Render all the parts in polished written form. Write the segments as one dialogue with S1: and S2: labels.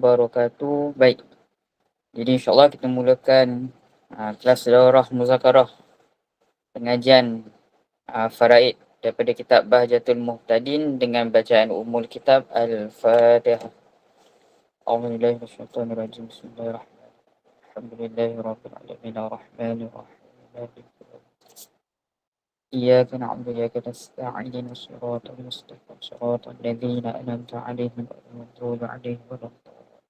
S1: wabarakatuh. Baik, jadi insyaAllah kita mulakan kelas daurah muzakarah pengajian faraid daripada kitab Bahjatul Muhtadin dengan bacaan umul kitab Al-Fatihah. A'udzubillahi minasyaitonir rajim. Bismillahirrahmanirrahim. Alhamdulillahirabbil alamin arrahmanir rahim. إياك نعبد وإياك نستعين صراط المستقيم صراط الذين أنعمت عليهم غير المغضوب عليهم ولا الضالين.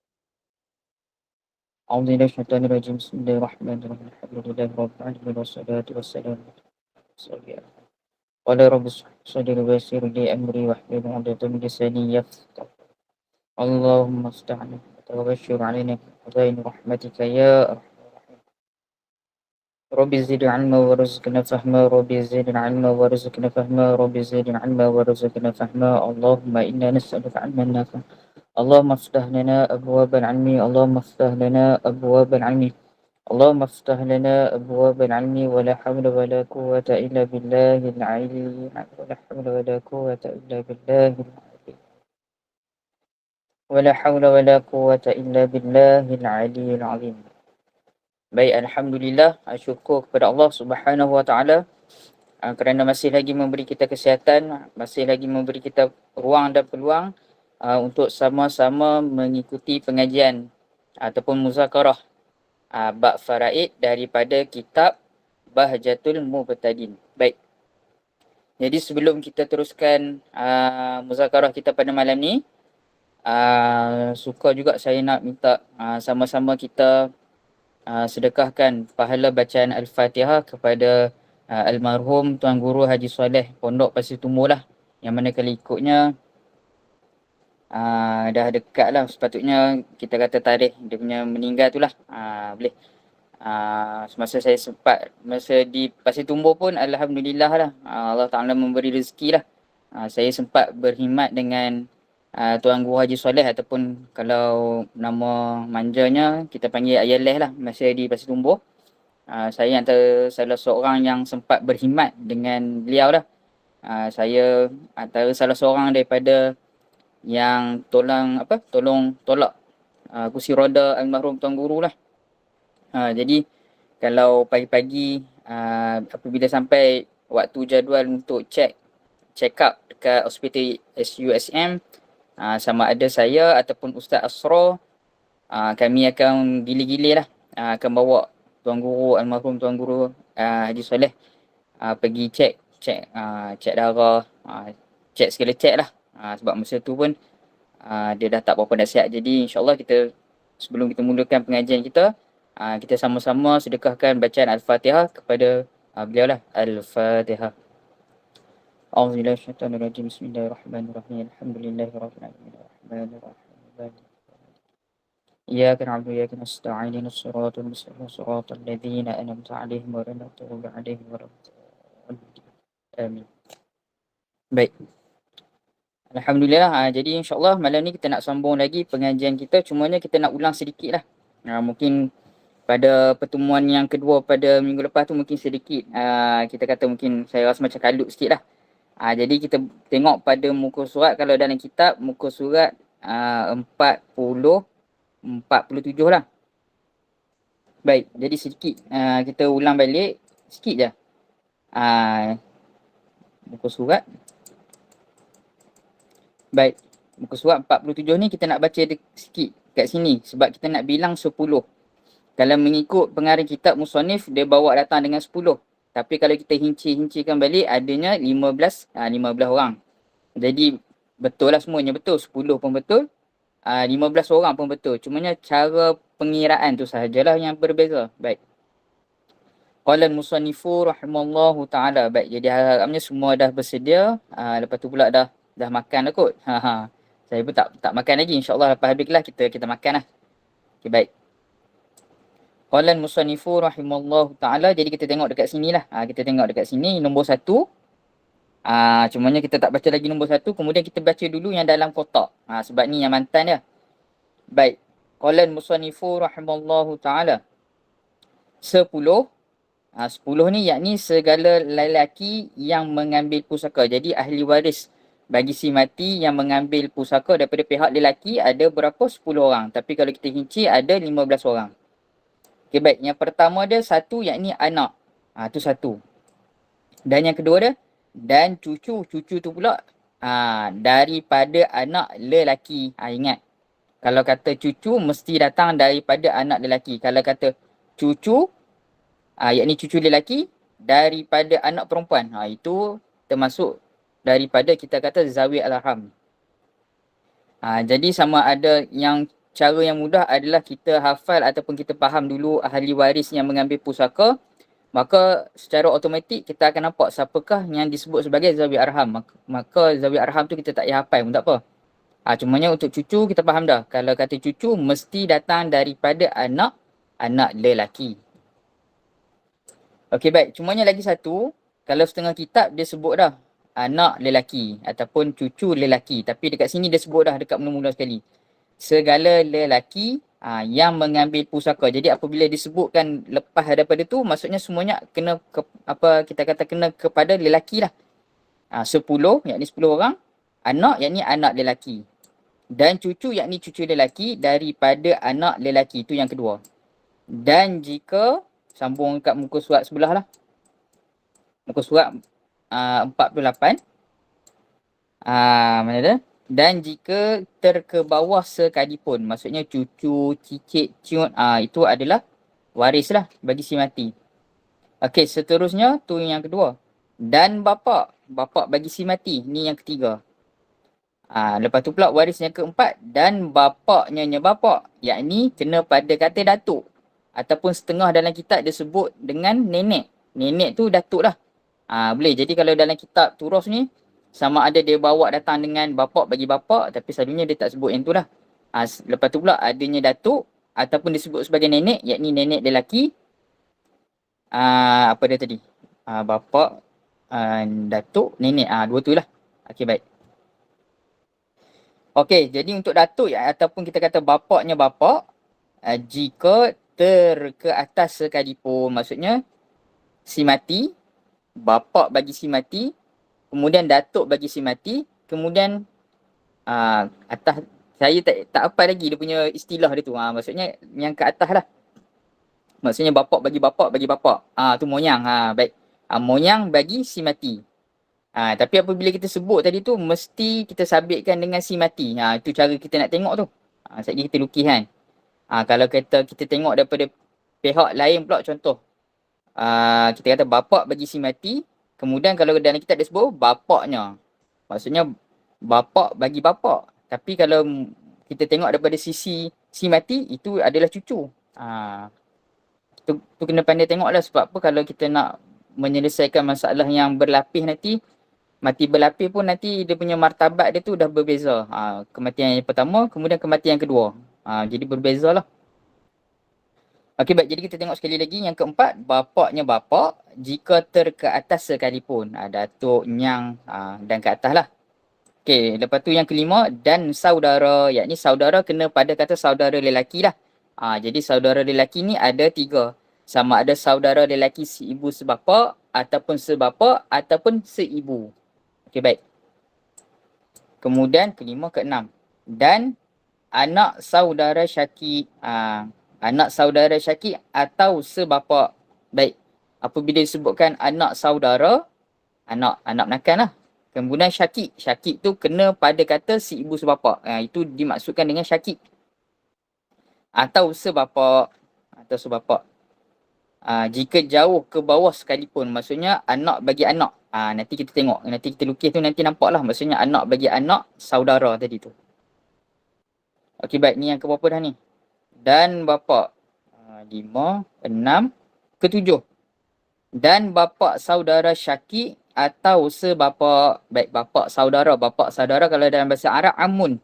S1: أعوذ بالله من الشيطان الرجيم بسم الله الرحمن الرحيم الحمد لله رب العالمين والصلاة والسلام على رسول الله. قال رب اشرح لي صدري ويسر لي أمري واحلل عقدة من لساني يفقهوا. اللهم افتح لنا وبشر علينا بخزائن رحمتك يا أرحم. ربي زد علما ورزقنا فهما ربي زد علما ورزقنا فهما ربي زد علما ورزقنا فهما. اللهم إنا نسألك علما نافعا. اللهم افتح لنا أبواب العلم. اللهم افتح لنا أبواب العلم. اللهم افتح لنا أبواب العلم ولا حول ولا قوة إلا بالله العلي ولا حول ولا قوة إلا بالله العلي ولا حول ولا قوة إلا بالله العلي العظيم. Baik, Alhamdulillah, syukur kepada Allah Subhanahu Wa Taala kerana masih lagi memberi kita kesihatan, masih lagi memberi kita ruang dan peluang untuk sama-sama mengikuti pengajian ataupun muzakarah bab faraid daripada kitab Bahjatul Muhtadin. Baik. Jadi sebelum kita teruskan muzakarah kita pada malam ni, suka juga saya nak minta sama-sama kita sedekahkan pahala bacaan Al-Fatihah kepada almarhum Tuan Guru Haji Soleh Pondok Pasir Tumbuh lah, yang mana kali ikutnya dah dekat lah, sepatutnya kita kata tarikh dia punya meninggal tu lah. Boleh semasa saya sempat masa di Pasir Tumbuh pun Alhamdulillah lah, Allah Ta'ala memberi rezeki lah. Saya sempat berkhidmat dengan Tuan Guru Haji Soleh, ataupun kalau nama manjanya kita panggil Ayah Leh lah, masa di Pasir Tumbuh. Saya antara salah seorang yang sempat berkhidmat dengan beliau lah. Saya antara salah seorang daripada yang tolong tolak kursi roda almarhum Tuan Guru lah. Jadi kalau pagi-pagi apabila sampai waktu jadual untuk check up dekat hospital SUSM, sama ada saya ataupun Ustaz Asra, kami akan gilir-gilir lah, akan bawa Tuan Guru, almarhum Tuan Guru Haji Soleh pergi check darah, check segala check lah. Sebab masa tu pun dia dah tak berapa dah sihat. Jadi insyaAllah kita, sebelum kita mulakan pengajian kita, kita sama-sama sedekahkan bacaan Al-Fatihah kepada beliau lah. Al-Fatihah. أعوذ بالله من الشيطان الرجيم بسم الله الرحمن الرحيم الحمد لله رب العالمين الرحمن الرحيم إياك نعبد وإياك نستعين الصراط المستقيم صراط الذين أنعمت عليهم غير المغضوب عليهم ولا الضالين آمين. Baik, Alhamdulillah. Jadi insyaAllah malam ni kita nak sambung lagi pengajian kita, cumanya kita nak ulang sedikit lah. Mungkin pada pertemuan yang kedua pada minggu lepas tu mungkin sedikit kita kata mungkin saya rasa macam kalut sikit lah. Jadi kita tengok pada muka surat, kalau dalam kitab muka surat 47 lah. Baik, jadi sedikit kita ulang balik sikit je. Muka surat. Baik, muka surat 47 ni kita nak baca sikit kat sini sebab kita nak bilang 10. Kalau mengikut pengarang kitab musannif dia bawa datang dengan 10. Tapi kalau kita hincikan balik adanya 15 orang. Jadi betul lah semuanya betul. 10 pun betul. 15 orang pun betul. Cumanya cara pengiraan tu sahajalah yang berbeza. Baik. Qala al-musannifu rahimallahu ta'ala. Baik, jadi harapnya semua dah bersedia. Lepas tu pula dah makan lah kot. Saya pun tak makan lagi. InsyaAllah lepas habis kelas kita makan lah. Okay, baik. Qala al-musannifu rahimallahu ta'ala. Jadi kita tengok dekat sini lah. Kita tengok dekat sini nombor 1. Cumanya kita tak baca lagi nombor 1. Kemudian kita baca dulu yang dalam kotak. Sebab ni yang mantan dia. Baik. Qala al-musannifu rahimallahu ta'ala. 10. 10 ni yakni segala lelaki yang mengambil pusaka. Jadi ahli waris bagi si mati yang mengambil pusaka daripada pihak lelaki ada berapa? 10 orang. Tapi kalau kita rinci ada 15 orang. Okey, baik. Yang pertama dia satu, yakni anak. Tu satu. Dan yang kedua dia, dan cucu. Cucu tu pula daripada anak lelaki. Ingat. Kalau kata cucu, mesti datang daripada anak lelaki. Kalau kata cucu, yakni cucu lelaki, daripada anak perempuan. Itu termasuk daripada kita kata zawi al-arham. Jadi sama ada yang cara yang mudah adalah kita hafal ataupun kita faham dulu ahli waris yang mengambil pusaka. Maka secara automatik kita akan nampak siapakah yang disebut sebagai zawi arham. Maka zawi arham tu kita tak payah hafal pun tak apa. Cumanya untuk cucu kita faham dah. Kalau kata cucu mesti datang daripada anak lelaki. Okey, baik. Cumanya lagi satu. Kalau setengah kitab dia sebut dah anak lelaki ataupun cucu lelaki. Tapi dekat sini dia sebut dah dekat mula-mula sekali. Segala lelaki yang mengambil pusaka. Jadi apabila disebutkan lepas daripada tu, maksudnya semuanya kena kita kata kena kepada lelaki lah. 10, yakni 10 orang. Anak, yakni anak lelaki. Dan cucu, yakni cucu lelaki daripada anak lelaki. Itu yang kedua. Dan jika, sambung kat muka surat sebelah lah. Muka surat 48. Mana dah? Dan jika terkebawah sekalipun, maksudnya cucu, cicit, ciut, itu adalah waris lah bagi si mati. Okey, seterusnya tu yang kedua. Dan bapa bagi si mati, ni yang ketiga. Lepas tu pula waris yang keempat, dan bapaknya bapa, yakni kena pada kata datuk. Ataupun setengah dalam kitab dia sebut dengan nenek. Nenek tu datuk lah. Boleh. Jadi kalau dalam kitab turus ni, sama ada dia bawa datang dengan bapak bagi bapak, tapi selalunya dia tak sebut yang tu lah. Lepas tu pula adanya datuk ataupun disebut sebagai nenek, yakni nenek lelaki. Apa dia tadi? Bapak, datuk, nenek. Dua tu lah. Okey, baik. Okey, jadi untuk datuk ataupun kita kata bapaknya bapak, jika ke atas sekalipun, maksudnya si mati, bapak bagi si mati, kemudian datuk bagi si mati, kemudian atas, saya tak apa lagi dia punya istilah dia tu. Maksudnya yang ke atas lah. Maksudnya bapak bagi bapak. Tu moyang. Baik. Moyang bagi si mati. Tapi apabila kita sebut tadi tu, mesti kita sabitkan dengan si mati. Itu cara kita nak tengok tu. Sekejap kita lukis kan. Kalau kita tengok daripada pihak lain pula, contoh. Kita kata bapak bagi si mati. Kemudian kalau dalam kitab dia sebut bapaknya. Maksudnya bapak bagi bapak. Tapi kalau kita tengok daripada sisi si mati, itu adalah cucu. Tu kena pandai tengok lah. Sebab apa kalau kita nak menyelesaikan masalah yang berlapis nanti, mati berlapis pun nanti dia punya martabat dia tu dah berbeza. Kematian yang pertama, kemudian kematian yang kedua. Jadi berbeza lah. Okey, baik. Jadi kita tengok sekali lagi. Yang keempat, bapaknya bapak jika ke atas sekalipun. Datuk, nyang dan ke atas lah. Okey, lepas tu yang kelima, dan saudara. Yakni saudara kena pada kata saudara lelaki lah. Jadi saudara lelaki ni ada 3. Sama ada saudara lelaki seibu sebapa, ataupun sebapa, ataupun seibu. Okey, baik. Kemudian kelima ke 6. Dan anak saudara syakik. Anak saudara syakik atau sebapa. Baik. Apabila disebutkan anak saudara, anak menakan lah. Kemudian syakik. Syakik tu kena pada kata si ibu sebapa. Itu dimaksudkan dengan syakik. Atau sebapa. Jika jauh ke bawah sekalipun. Maksudnya anak bagi anak. Nanti kita tengok. Nanti kita lukis tu nanti nampak lah. Maksudnya anak bagi anak saudara tadi tu. Okey, baik. Ni yang keberapa dah ni? Dan bapa. 5, 6, ke-7. Dan bapa saudara syakik atau sebapa. Baik, bapa saudara kalau dalam bahasa Arab amun.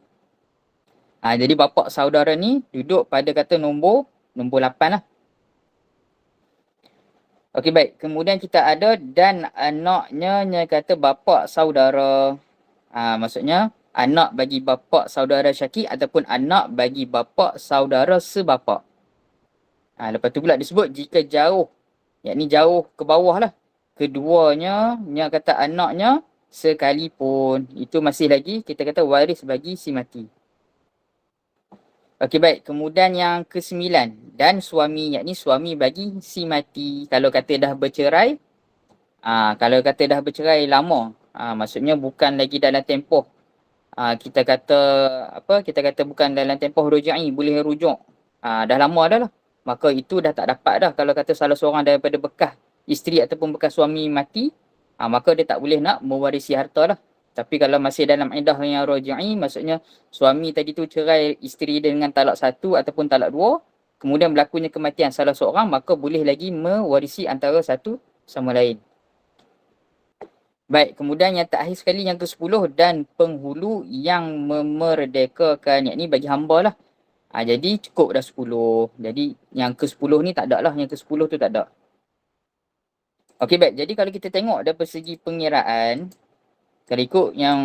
S1: Jadi bapa saudara ni duduk pada kata nombor 8 lah. Okey, baik. Kemudian kita ada dan anaknya kata bapa saudara. Maksudnya anak bagi bapa saudara syakik ataupun anak bagi bapa saudara sebapa. Lepas tu pula disebut jika jauh. Yakni jauh ke bawah lah. Keduanya, yang kata anaknya sekalipun. Itu masih lagi kita kata waris bagi si mati. Okey, baik. Kemudian yang ke-9, dan suami, yakni suami bagi si mati. Kalau kata dah bercerai, kalau kata dah bercerai lama, maksudnya bukan lagi dalam tempoh, kita kata apa? Kita kata bukan dalam tempoh rujai, boleh rujuk. Dah lama dah lah. Maka itu dah tak dapat dah. Kalau kata salah seorang daripada bekas isteri ataupun bekas suami mati, maka dia tak boleh nak mewarisi harta lah. Tapi kalau masih dalam iddah yang rujai, maksudnya suami tadi tu cerai isteri dia dengan talak 1 ataupun talak 2, kemudian berlakunya kematian salah seorang, maka boleh lagi mewarisi antara satu sama lain. Baik, kemudian yang terakhir sekali yang ke-10, dan penghulu yang memerdekakan, yakni bagi hamba lah. Jadi cukup dah 10. Jadi yang ke-10 ni tak ada lah, yang ke-10 tu tak ada. Okey, baik. Jadi kalau kita tengok dari segi pengiraan, kalau ikut yang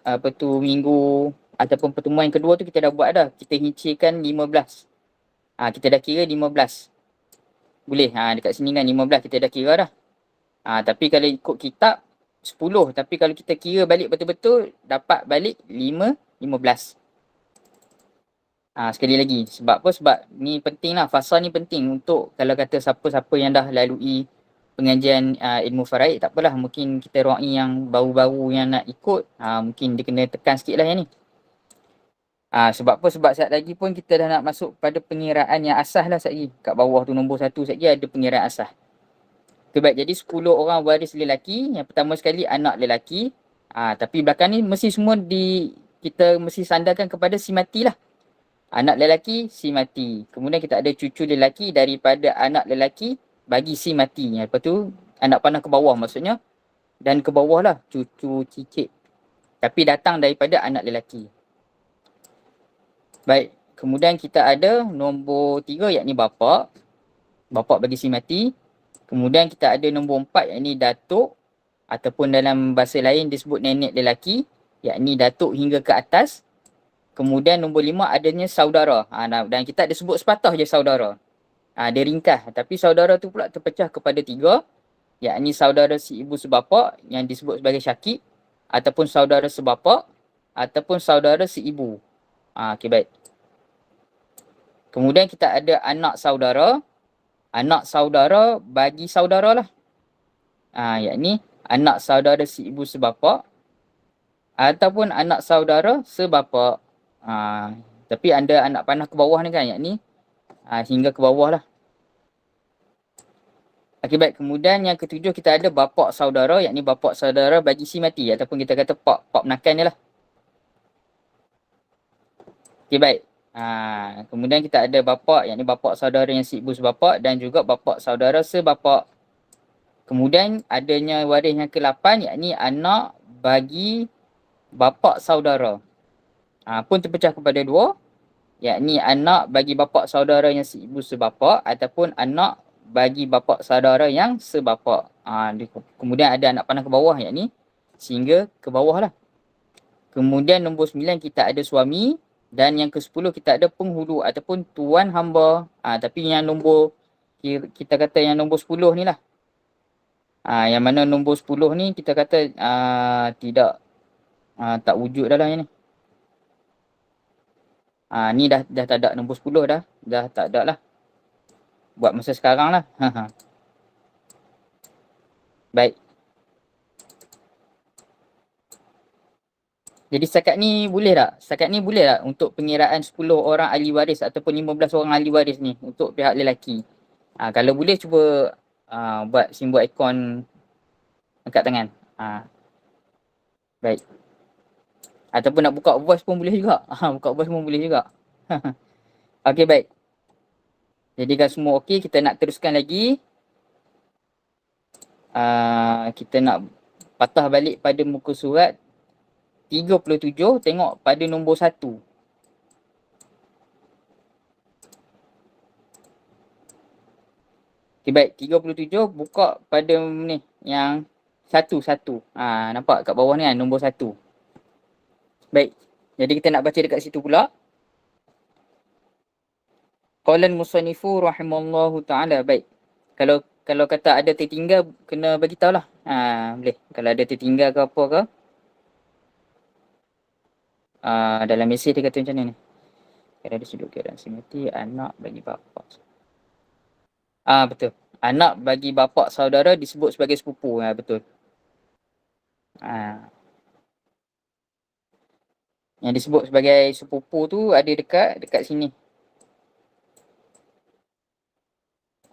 S1: apa tu minggu ataupun pertemuan yang kedua tu kita dah buat dah. Kita hincirkan 15. Kita dah kira 15. Boleh. Dekat sini kan 15 kita dah kira dah. Tapi kalau ikut kitab 10, tapi kalau kita kira balik betul-betul dapat balik 15. Sekali lagi, sebab apa? Sebab ni penting lah, fasa ni penting untuk kalau kata siapa-siapa yang dah lalui pengajian ilmu faraid, tak apalah, mungkin kita ruai yang baru-baru yang nak ikut, mungkin dia kena tekan sikit lah yang ni. Sebab apa? Sebab saat lagi pun kita dah nak masuk pada pengiraan yang asas lah saat lagi. Kat bawah tu nombor 1 saat lagi ada pengiraan asas. Okay, baik. Jadi 10 orang waris lelaki. Yang pertama sekali anak lelaki. Tapi belakang ni mesti semua kita mesti sandarkan kepada si mati lah. Anak lelaki, si mati. Kemudian kita ada cucu lelaki daripada anak lelaki bagi si mati. Lepas tu anak panah ke bawah maksudnya. Dan ke bawah lah cucu cicit. Tapi datang daripada anak lelaki. Baik. Kemudian kita ada nombor 3 yakni bapa. Bapa bagi si mati. Kemudian kita ada nombor 4 yakni datuk, ataupun dalam bahasa lain disebut nenek lelaki, yakni datuk hingga ke atas. Kemudian nombor 5 adanya saudara. Dan kita ada sebut sepatah je saudara. Dia ringkas. Tapi saudara tu pula terpecah kepada 3, yakni saudara si ibu sebapa yang disebut sebagai syakik, ataupun saudara sebapa, ataupun saudara si ibu. Okey, baik. Kemudian kita ada anak saudara. Anak saudara bagi saudara lah. Yakni anak saudara si ibu sebapa ataupun anak saudara sebapa. Tapi ada anak panah ke bawah ni kan, yakni hingga ke bawah lah. Okey, baik. Kemudian yang ke-7 kita ada bapa saudara, yakni bapa saudara bagi si mati ataupun kita kata pak menakan ni lah. Okey, baik. Kemudian kita ada bapa, yakni bapa saudara yang si ibu sebapa dan juga bapa saudara sebapa. Kemudian adanya waris yang ke-8, yakni anak bagi bapa saudara. Pun terpecah kepada 2, yakni anak bagi bapa saudara yang si ibu sebapa ataupun anak bagi bapa saudara yang sebapa. Kemudian ada anak panah ke bawah, yakni sehingga ke bawah lah. Kemudian nombor 9 kita ada suami. Dan yang ke-10 kita ada penghulu ataupun tuan hamba. Tapi yang nombor, kita kata yang nombor 10 ni lah. Yang mana nombor 10 ni kita kata tidak, tak wujud dah lah yang ni. Ni dah tak ada nombor 10 dah. Dah tak ada lah. Buat masa sekarang lah. Baik. Jadi setakat ni boleh tak? Setakat ni boleh tak untuk pengiraan 10 orang ahli waris ataupun 15 orang ahli waris ni untuk pihak lelaki? Kalau boleh cuba buat simbol ikon angkat tangan. Baik. Ataupun nak buka voice pun boleh juga. Buka voice pun boleh juga. Okey, baik. Jadi kalau semua okey, kita nak teruskan lagi. Kita nak patah balik pada muka surat 37, tengok pada nombor 1. Okay, baik. 37 buka pada ni yang 1. Nampak kat bawah ni kan, nombor 1. Baik. Jadi kita nak baca dekat situ pula. Qala al-musannifu rahimallahu ta'ala. Baik. Kalau kalau kata ada tertinggal, kena bagi tahu lah. Boleh. Kalau ada tertinggal ke apa ke, dalam mesej dia kata macam ni. Kalau ada sudut keadaan simulti, anak bagi bapa. Betul. Anak bagi bapa saudara disebut sebagai sepupu. Betul. Yang disebut sebagai sepupu tu ada dekat sini.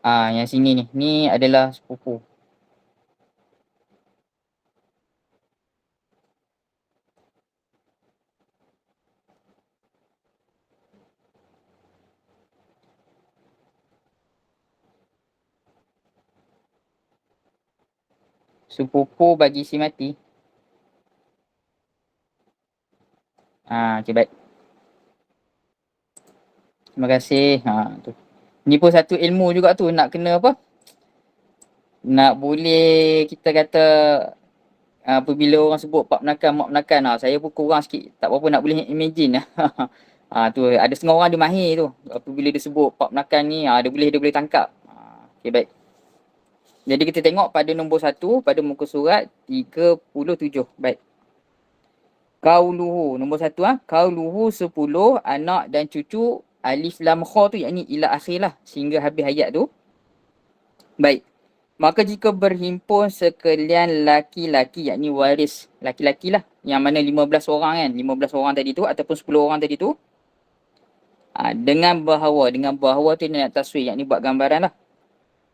S1: Yang sini ni. Ni adalah sepupu. Sepupu bagi si mati. Okay, baik. Terima kasih. Tu. Ni pun satu ilmu juga tu. Nak kena apa? Nak boleh kita kata apabila orang sebut pak menakan, mak menakan. Saya pun kurang sikit. Tak apa-apa nak boleh imagine. Tu ada setengah orang dia mahir tu. Apabila dia sebut pak menakan ni, dia boleh tangkap. Okay, baik. Jadi kita tengok pada nombor 1, pada muka surat 37. Baik. Kauluhu. Nombor 1, kauluhu 10 anak dan cucu alif lam kha tu, yakni ila akhir lah. Sehingga habis ayat tu. Baik. Maka jika berhimpun sekalian laki-laki, yakni waris laki-laki lah. Yang mana 15 orang kan. 15 orang tadi tu ataupun 10 orang tadi tu. Dengan bahawa tu nak taswir, yakni buat gambaran lah.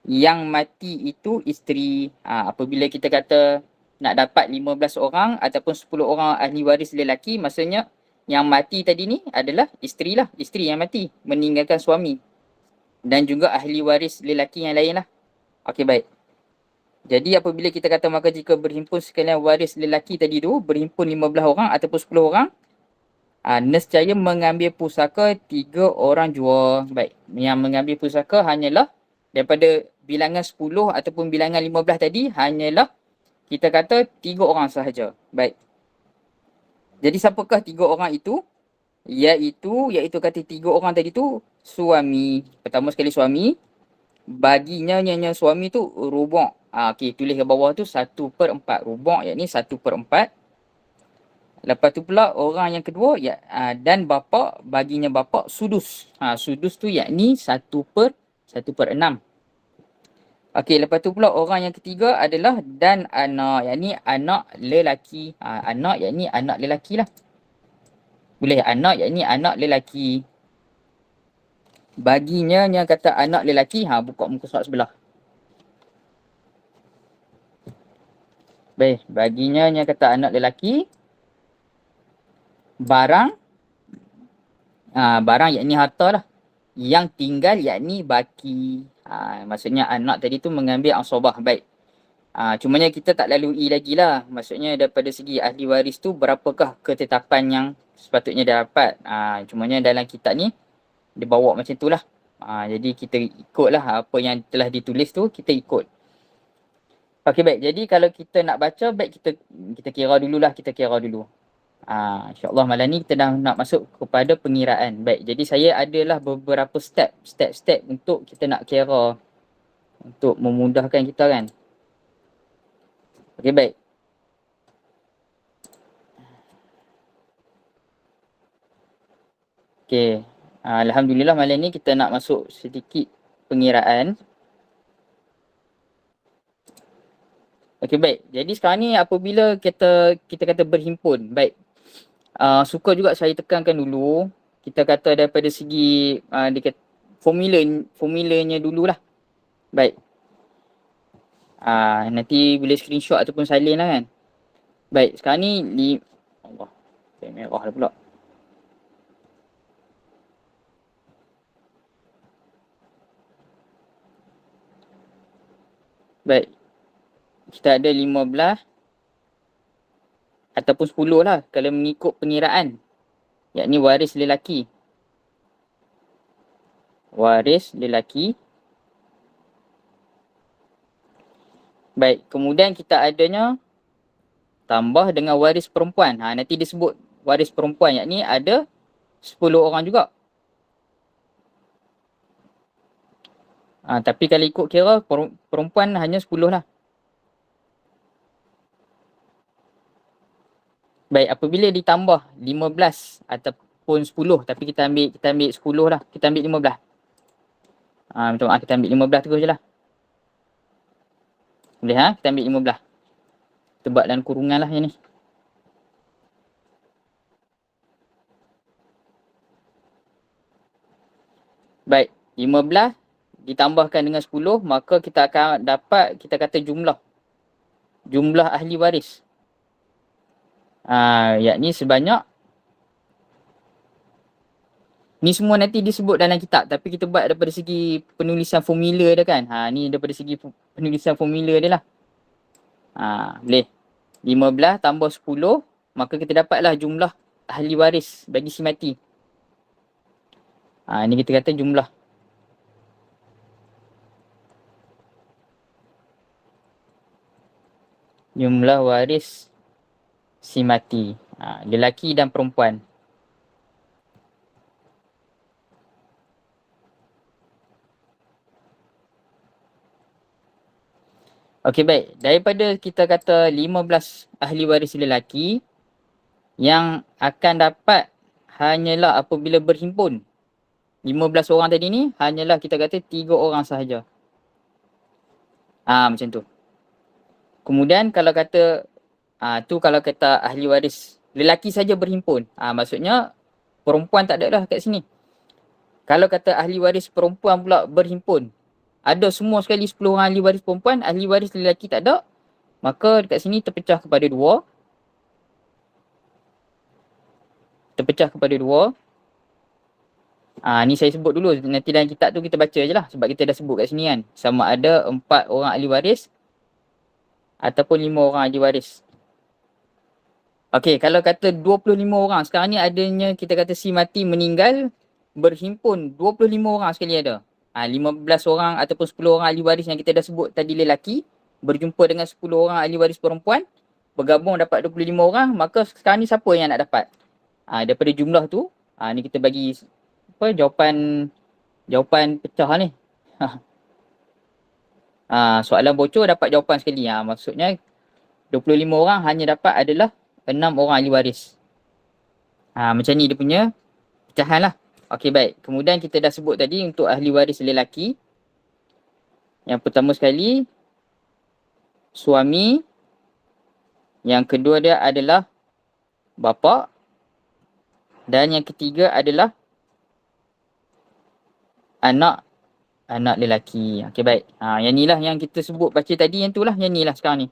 S1: Yang mati itu isteri. Apabila kita kata nak dapat 15 orang ataupun 10 orang ahli waris lelaki, maksudnya yang mati tadi ni adalah isteri lah. Isteri yang mati meninggalkan suami. Dan juga ahli waris lelaki yang lain lah. Okey, baik. Jadi apabila kita kata maka jika berhimpun sekalian waris lelaki tadi tu, berhimpun 15 orang ataupun 10 orang, nescaya mengambil pusaka 3 orang jua. Baik. Yang mengambil pusaka hanyalah daripada bilangan 10 ataupun bilangan 15 tadi, hanyalah kita kata 3 orang sahaja. Baik. Jadi siapakah 3 orang itu? Iaitu kata 3 orang tadi tu suami. Pertama sekali suami. Baginya nyanyi suami tu rubuk. Okey, tulis ke bawah tu 1/4. Rubuk yakni 1/4. Lepas tu pula orang yang kedua dan bapa, baginya bapa sudus. Sudus tu yakni 1/6. Okey, lepas tu pula orang yang ketiga adalah dan anak, yakni anak lelaki. Anak yakni anak lelaki lah. Boleh anak yakni anak lelaki. Baginya yang kata anak lelaki, buka muka surat sebelah. Baik, baginya yang kata anak lelaki. Barang yakni harta lah. Yang tinggal yakni baki. Maksudnya anak tadi tu mengambil asabah. Baik. Cumanya kita tak lalui lagi lah. Maksudnya daripada segi ahli waris tu berapakah ketetapan yang sepatutnya dia dapat. Cumanya dalam kitab ni dia bawa macam tu lah. Jadi kita ikutlah apa yang telah ditulis tu, kita ikut. Okey, baik. Jadi kalau kita nak baca, baik kita kira dululah. Kita kira dulu. InsyaAllah malam ni kita dah nak masuk kepada pengiraan. Baik, jadi saya adalah beberapa step untuk kita nak kira, untuk memudahkan kita kan. Okey, baik. Okey, Alhamdulillah malam ni kita nak masuk sedikit pengiraan. Okey, baik. Jadi sekarang ni apabila kita kata berhimpun, baik. Suka juga saya tekankan dulu, kita kata daripada segi formulanya dululah. Baik. Nanti boleh screenshot ataupun salin lah kan. Baik, sekarang ni Allah, saya merah dah pula. Baik. Kita ada 15 ataupun 10 lah kalau mengikut pengiraan, yakni waris lelaki. Waris lelaki. Baik, kemudian kita adanya tambah dengan waris perempuan. Nanti disebut waris perempuan, yakni ada 10 orang juga. Tapi kalau ikut kira perempuan hanya 10 lah. Baik, apabila ditambah 15 ataupun 10, tapi kita ambil 10 lah. Kita ambil 15. Minta maaf, kita ambil 15 terus je lah. Boleh kita ambil 15. Kita buat dalam kurungan lah yang ni. Baik, 15 ditambahkan dengan 10, maka kita akan dapat, kita kata jumlah ahli waris. Yakni sebanyak, ni semua nanti disebut dalam kitab, tapi kita buat daripada segi penulisan formula dia kan. Ni daripada segi penulisan formula dia lah. Boleh. 15 tambah 10, maka kita dapatlah jumlah ahli waris bagi si mati. Ni kita kata jumlah. Jumlah waris si mati. Lelaki dan perempuan. Okey, baik. Daripada kita kata 15 ahli waris lelaki, yang akan dapat hanyalah apabila berhimpun. 15 orang tadi ni hanyalah kita kata 3 orang sahaja. Macam tu. Kemudian kalau kata tu kalau kata ahli waris lelaki saja berhimpun. Maksudnya perempuan tak ada dah kat sini. Kalau kata ahli waris perempuan pula berhimpun, ada semua sekali 10 orang ahli waris perempuan, ahli waris lelaki tak ada, maka dekat sini terpecah kepada 2. Ni saya sebut dulu, nanti dalam kitab tu kita baca je lah, sebab kita dah sebut kat sini kan. Sama ada 4 orang ahli waris ataupun 5 orang ahli waris. Okey, kalau kata 25 orang, sekarang ni adanya kita kata si mati meninggal, berhimpun 25 orang sekali ada. 15 orang ataupun 10 orang ahli waris yang kita dah sebut tadi lelaki, berjumpa dengan 10 orang ahli waris perempuan, bergabung dapat 25 orang, maka sekarang ni siapa yang nak dapat? Daripada jumlah tu, ni kita bagi jawapan pecah ni. Soalan bocor dapat jawapan sekali. Maksudnya 25 orang hanya dapat adalah 6 orang ahli waris. Macam ni dia punya pecahan lah. Okey, baik. Kemudian kita dah sebut tadi untuk ahli waris lelaki. Yang pertama sekali, suami. Yang kedua dia adalah bapa. Dan yang ketiga adalah anak lelaki. Okey, baik. Yang ni lah yang kita sebut baca tadi, yang tu lah, yang ni lah sekarang ni.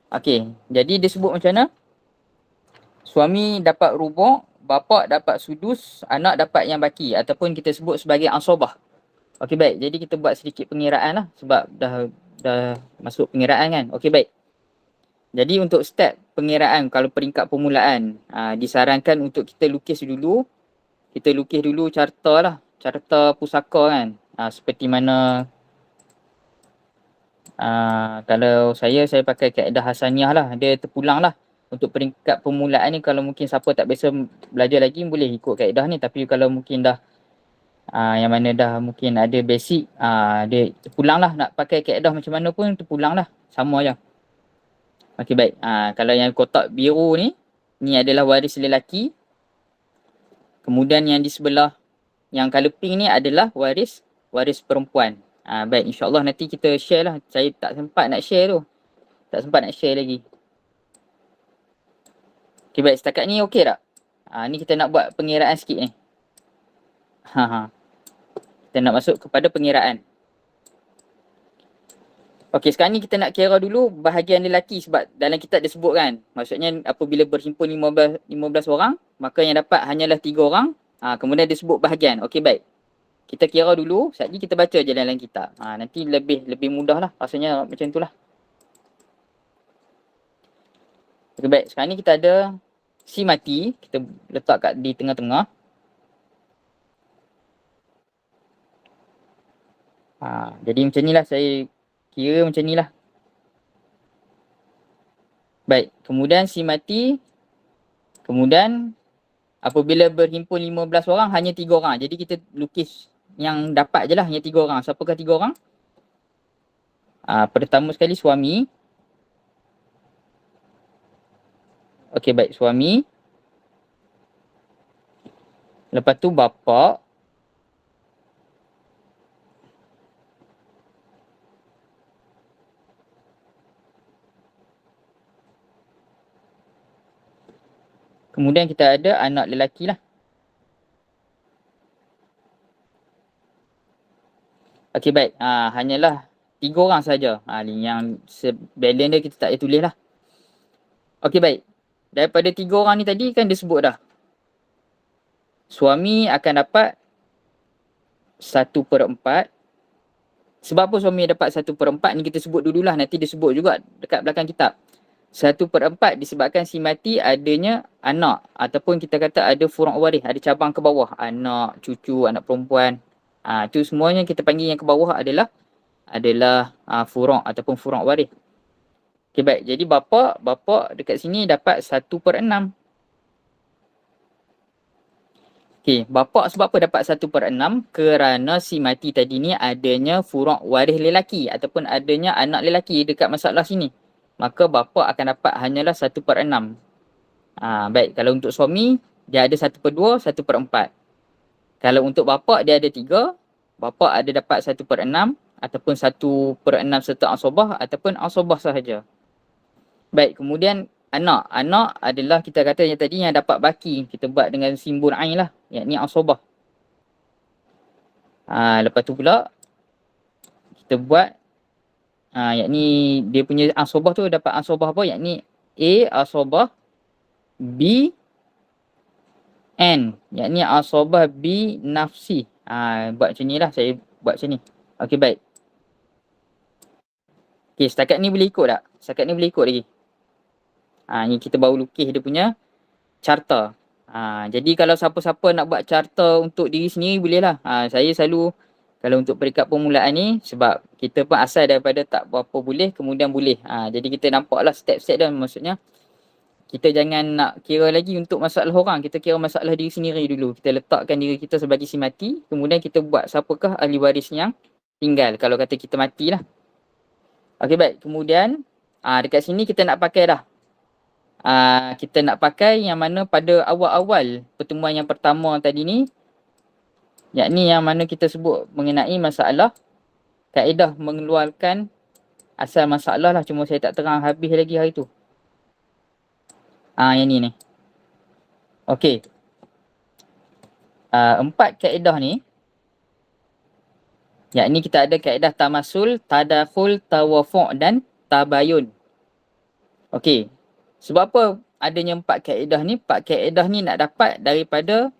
S1: Okey, jadi dia sebut macam mana? Suami dapat rubuk, bapa dapat sudus, anak dapat yang baki ataupun kita sebut sebagai ansabah. Okey, baik. Jadi kita buat sedikit pengiraan lah sebab dah masuk pengiraan kan. Okey, baik. Jadi untuk step pengiraan, kalau peringkat permulaan, disarankan untuk kita lukis dulu. Kita lukis dulu carta lah, carta pusaka kan. Seperti mana kalau saya pakai kaedah Hasaniah lah, dia terpulang lah. Untuk peringkat permulaan ni, kalau mungkin siapa tak biasa belajar lagi boleh ikut kaedah ni, tapi kalau mungkin dah yang mana dah mungkin ada basic, dia terpulang lah. Nak pakai kaedah macam mana pun terpulang lah, sama je. Okey, baik. Kalau yang kotak biru ni adalah waris lelaki. Kemudian yang di sebelah yang colour pink ni adalah waris perempuan. Baik, insyaAllah nanti kita share lah. Saya tak sempat nak share tu. Tak sempat nak share lagi. Okay, baik. Setakat ni okey tak? Ni kita nak buat pengiraan sikit ni. Kita nak masuk kepada pengiraan. Okey, sekarang ni kita nak kira dulu bahagian lelaki sebab dalam kitab dia sebut kan. Maksudnya apabila berhimpun 15 orang, maka yang dapat hanyalah 3 orang. Kemudian dia sebut bahagian. Okey, baik. Kita kira dulu, sekejap ni kita baca je dalam kitab. Nanti lebih mudah lah. Rasanya macam tu lah. Okey, baik. Sekarang ni kita ada si mati. Kita letak di tengah-tengah. Jadi macam ni lah, saya kira macam ni lah. Baik, kemudian si mati. Kemudian apabila berhimpun 15 orang, hanya 3 orang. Jadi kita lukis yang dapat je lah, yang 3 orang. Siapakah 3 orang? Pertama sekali suami. Okey, baik, suami. Lepas tu bapa. Kemudian kita ada anak lelaki lah. Okey, baik. Hanyalah 3 orang saja. Yang balance dia kita tak payah tulis lah. Okey, baik. Daripada 3 orang ni tadi kan dia sebut dah. Suami akan dapat 1/4. Sebab apa suami dapat 1/4 ni kita sebut dululah. Nanti dia sebut juga dekat belakang kitab. 1/4 disebabkan si mati adanya anak. Ataupun kita kata ada furuk waris. Ada cabang ke bawah. Anak, cucu, anak perempuan. Itu semuanya kita panggil yang ke bawah adalah furuk ataupun furuk waris. Okey, baik. Jadi bapa dekat sini dapat 1/6. Okey, bapa sebab apa dapat 1/6? Kerana si mati tadi ni adanya furuk waris lelaki ataupun adanya anak lelaki dekat masalah sini. Maka bapa akan dapat hanyalah 1/6. Baik, kalau untuk suami dia ada 1/2, 1/4. Kalau untuk bapa dia ada 3, bapa ada dapat 1/6 ataupun 1/6 serta asabah ataupun asabah sahaja. Baik, kemudian anak. Anak adalah kita kata yang tadi yang dapat baki. Kita buat dengan simbol ain lah. Yakni asabah. Lepas tu pula kita buat yakni dia punya asabah tu dapat asabah apa? Yakni A asabah B N. Yakni asabah B nafsi. Buat macam ni lah. Saya buat macam ni. Okey, baik. Okey, setakat ni boleh ikut tak? Setakat ni boleh ikut lagi. Ni kita baru lukis dia punya carta. Jadi kalau siapa-siapa nak buat carta untuk diri sendiri boleh lah. Saya selalu kalau untuk peringkat permulaan ni sebab kita pun asal daripada tak berapa boleh kemudian boleh. Jadi kita nampak lah step-step dia, maksudnya kita jangan nak kira lagi untuk masalah orang. Kita kira masalah diri sendiri dulu. Kita letakkan diri kita sebagai si mati. Kemudian kita buat siapakah ahli waris yang tinggal. Kalau kata kita matilah. Okey, baik. Kemudian dekat sini kita nak pakai dah. Kita nak pakai yang mana pada awal-awal pertemuan yang pertama tadi ni, yakni yang mana kita sebut mengenai masalah kaedah mengeluarkan asal masalah lah. Cuma saya tak terang habis lagi hari tu. Yang ni. Okey. 4 kaedah ni, yakni kita ada kaedah tamasul, tadakhul, tawafu' dan tabayun. Okey. Sebab apa adanya 4 kaedah ni? 4 kaedah ni nak dapat daripada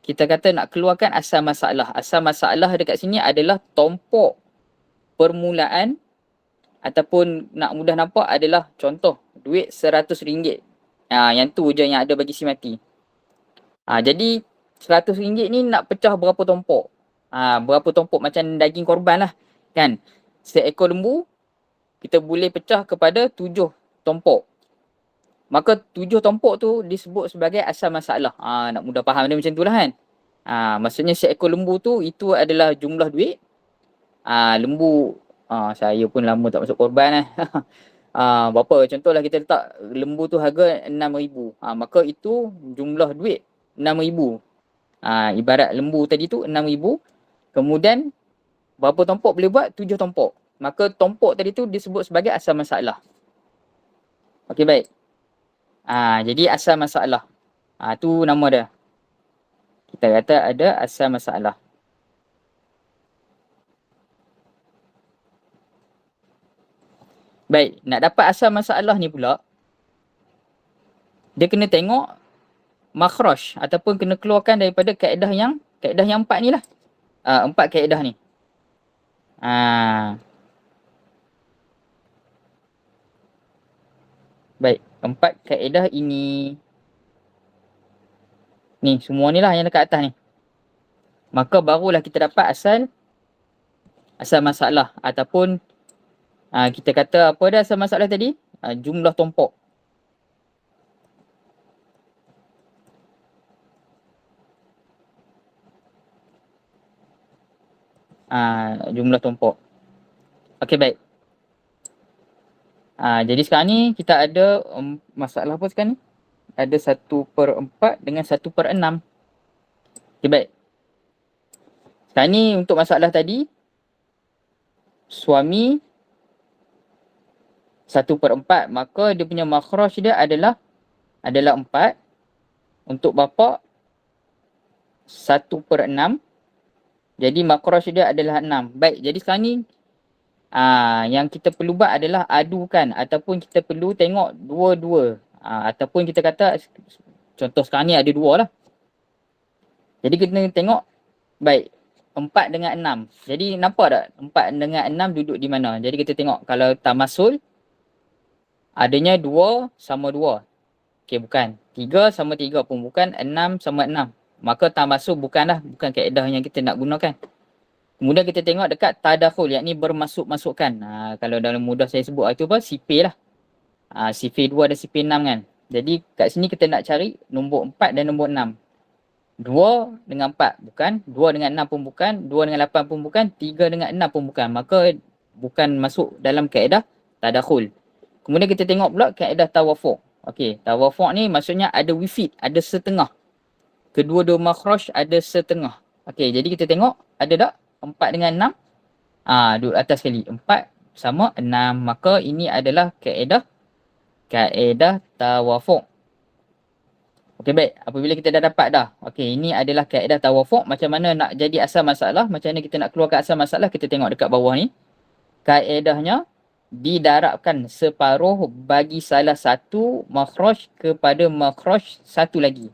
S1: kita kata nak keluarkan asal masalah. Asal masalah dekat sini adalah tompok permulaan ataupun nak mudah nampak adalah contoh duit RM100. Yang tu je yang ada bagi si mati. Jadi RM100 ni nak pecah berapa tompok? Berapa tompok macam daging korban lah. Kan? Seekor lembu kita boleh pecah kepada 7 tompok. Maka 7 tompok tu disebut sebagai asal masalah. Nak mudah faham dia macam tu lah kan. Maksudnya seekor lembu tu itu adalah jumlah duit. Lembu, saya pun lama tak masuk korban lah. Berapa? Contohlah kita letak lembu tu harga RM6,000. Maka itu jumlah duit RM6,000. Ibarat lembu tadi tu RM6,000. Kemudian berapa tompok boleh buat? 7 tompok. Maka tompok tadi tu disebut sebagai asal masalah. Okey, baik. Jadi asal masalah. Tu nama dia. Kita kata ada asal masalah. Baik, nak dapat asal masalah ni pula, dia kena tengok makhraj ataupun kena keluarkan daripada kaedah yang 4 ni lah. 4 kaedah ni. Baik, 4 kaedah ini. Ni, semua ni lah yang dekat atas ni. Maka barulah kita dapat asal masalah ataupun kita kata apa dah asal masalah tadi? Jumlah tompok. jumlah tumpuk. Okey, baik. Jadi sekarang ni kita ada masalah apa sekarang ni? Ada 1/4 dengan 1/6. Okey, baik. Sekarang ni untuk masalah tadi, suami 1/4, maka dia punya makhraj dia adalah 4. Untuk bapa 1/6. Jadi makhraj dia adalah 6. Baik, jadi sekarang ni yang kita perlu buat adalah adukan ataupun kita perlu tengok dua-dua. Ataupun kita kata contoh sekarang ni ada 2 lah. Jadi kita tengok, baik, 4 dengan 6. Jadi nampak tak 4 dengan 6 duduk di mana? Jadi kita tengok kalau tamasul adanya 2 sama 2. Okey, bukan. 3 sama 3 pun bukan. 6 sama 6. Maka tamasul bukan kaedah yang kita nak gunakan. Kemudian kita tengok dekat tadakhul, yakni bermasuk-masukkan. Kalau dalam mudah saya sebut itu apa? Sifir lah. Sifir 2 dan sifir 6 kan. Jadi kat sini kita nak cari nombor 4 dan nombor 6. 2 dengan 4 bukan. 2 dengan 6 pun bukan. 2 dengan 8 pun bukan. 3 dengan 6 pun bukan. Maka bukan masuk dalam kaedah tadakhul. Kemudian kita tengok pula kaedah tawafuq. Okey, tawafuq ni maksudnya ada wifid, ada setengah. Kedua-dua makhraj ada setengah. Okey, jadi kita tengok ada tak 4 dengan 6? Duduk atas sekali. 4 sama 6. Maka ini adalah kaedah tawafuq. Okey, baik. Apabila kita dah dapat dah. Okey, ini adalah kaedah tawafuq. Macam mana nak jadi asal masalah? Macam mana kita nak keluarkan asal masalah? Kita tengok dekat bawah ni. Kaedahnya didarabkan separuh bagi salah satu makhraj kepada makhraj satu lagi.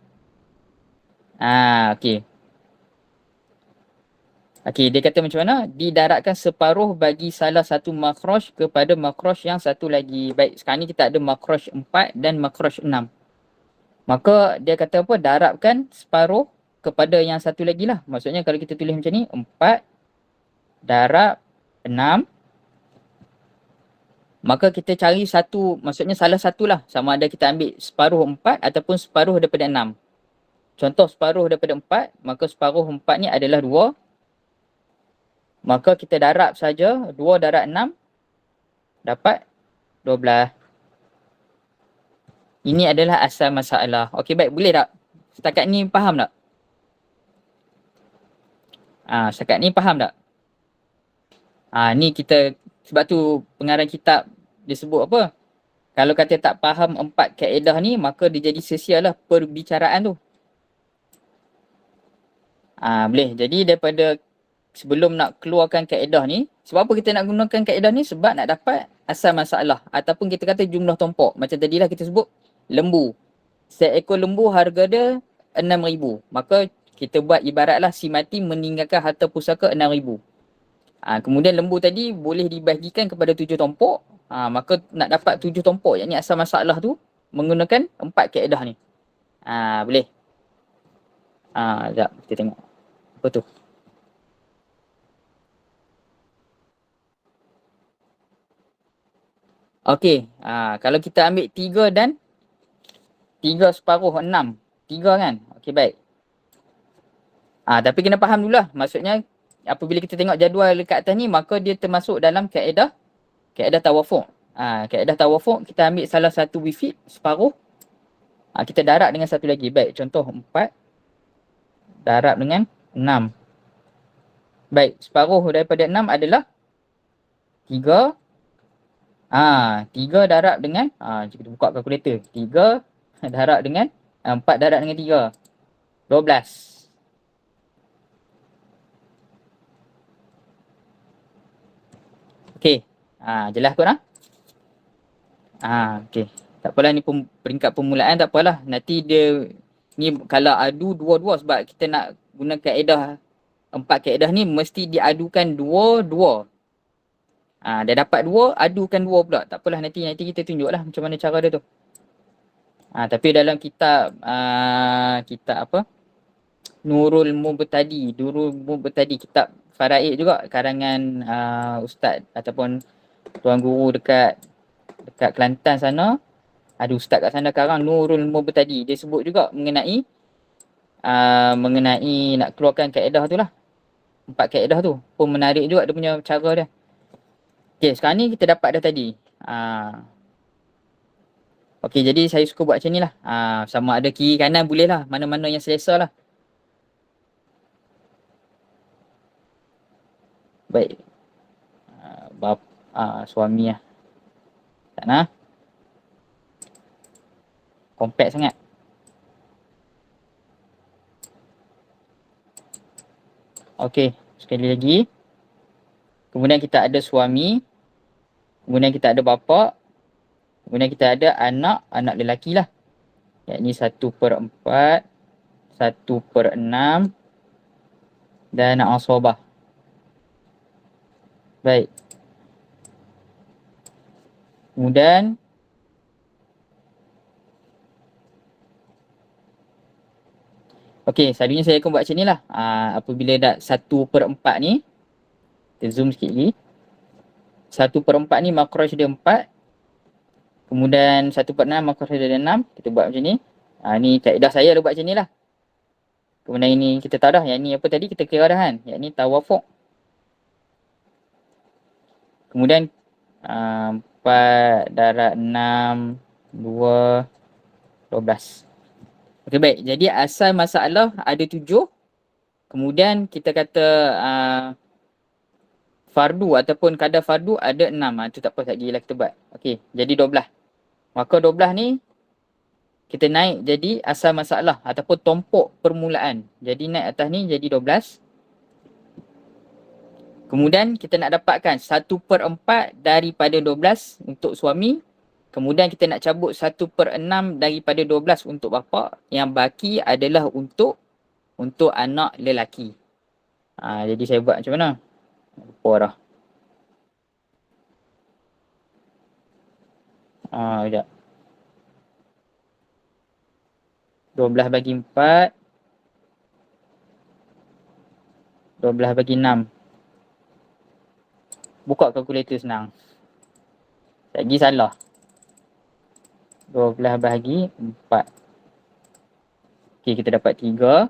S1: Okey. Okey, dia kata macam mana? Didarabkan separuh bagi salah satu makhraj kepada makhraj yang satu lagi. Baik, sekarang ni kita ada makhraj 4 dan makhraj 6. Maka dia kata apa? Darabkan separuh kepada yang satu lagi lah. Maksudnya kalau kita tulis macam ni, 4 darab 6. Maka kita cari satu, maksudnya salah satu lah. Sama ada kita ambil separuh 4 ataupun separuh daripada 6. Contoh separuh daripada 4, maka separuh 4 ni adalah 2. Maka kita darab saja 2 darab 6 dapat 12. Ini adalah asal masalah. Okey, baik, boleh tak? Setakat ni faham tak? Setakat ni faham tak? Ni kita, sebab tu pengarang kitab dia sebut apa? Kalau kata tak faham 4 kaedah ni, maka dia jadi sia-sia lah perbicaraan tu. Boleh. Jadi daripada sebelum nak keluarkan kaedah ni, sebab apa kita nak gunakan kaedah ni? Sebab nak dapat asal masalah ataupun kita kata jumlah tumpuk. Macam tadilah kita sebut lembu. Seekor lembu harga dia 6,000. Maka kita buat ibaratlah si mati meninggalkan harta pusaka 6,000. Kemudian lembu tadi boleh dibahagikan kepada 7 tumpuk. Maka nak dapat 7 tumpuk, yakni asal masalah tu menggunakan 4 kaedah ni. Boleh. Sekejap kita tengok. Apa tu? Okey, kalau kita ambil 3 dan 3 separuh 6. 3 kan? Okey, baik. Tapi kena faham dulu lah. Maksudnya apabila kita tengok jadual dekat atas ni, maka dia termasuk dalam kaedah tawafuq. Kaedah tawafuq, kita ambil salah satu wifid separuh. Kita darab dengan satu lagi. Baik, contoh 4 darab dengan 6. Baik, separuh daripada 6 adalah 3. 3 darab dengan, kita buka kalkulator. 3 darab dengan, 4 darab dengan 3. 12. Okey. Jelas kot lah. Okey. Tak apalah, ni peringkat permulaan, tak apalah. Nanti dia ni kalau adu dua-dua, sebab kita nak guna kaedah 4 kaedah ni mesti diadukan dua-dua. Dah dapat 2, adukan 2 pula. Tak apalah, nanti kita tunjuklah macam mana cara dia tu. Tapi dalam kitab apa? Nurul Mubtadi, kitab Faraid juga, karangan ustaz ataupun tuan guru dekat Kelantan sana. Ada ustaz kat sana karang, Nurul Mubtadi. Dia sebut juga mengenai nak keluarkan kaedah tu lah. 4 kaedah tu. Pun menarik juga dia punya cara dia. Okey, sekarang ni kita dapat dah tadi. Okey, jadi saya suka buat macam ni lah. Sama ada kiri kanan boleh lah. Mana-mana yang selesa lah. Baik. Suami lah. Tak nak. Compact sangat. Okey, sekali lagi. Kemudian kita ada suami. Kemudian kita ada bapa. Kemudian kita ada anak lelaki lah. Yakni 1/4, 1/6 dan anak asabah. Baik. Kemudian okey, selalunya saya akan buat macam ni lah. Apabila dah 1/4 ni, kita zoom sikit lagi. 1/4 ni makhraj dia 4. Kemudian 1/6 makhraj dia 6. Kita buat macam ni. Ni kaedah saya dah buat macam ni lah. Kemudian ini kita tahu dah. Yang ni apa tadi kita kira dah kan. Yang ni tawafuq. Kemudian 4 darab 6, 2, 12. Okey, baik. Jadi asal masalah ada 7. Kemudian kita kata fardu ataupun kadar fardu ada 6. Itu tak apa, tak gila kita buat. Okey, jadi 12. Maka 12 ni kita naik jadi asal masalah ataupun tompok permulaan. Jadi naik atas ni jadi 12. Kemudian kita nak dapatkan 1/4 daripada 12 untuk suami. Kemudian kita nak cabut 1/6 daripada 12 untuk bapa. Yang baki adalah untuk anak lelaki. Jadi saya buat macam mana? Lupa dah. Sekejap. 12 bagi 4. 12 bagi 6. Buka kalkulator senang. Lagi salah. 12 bahagi 4. Okey, kita dapat 3.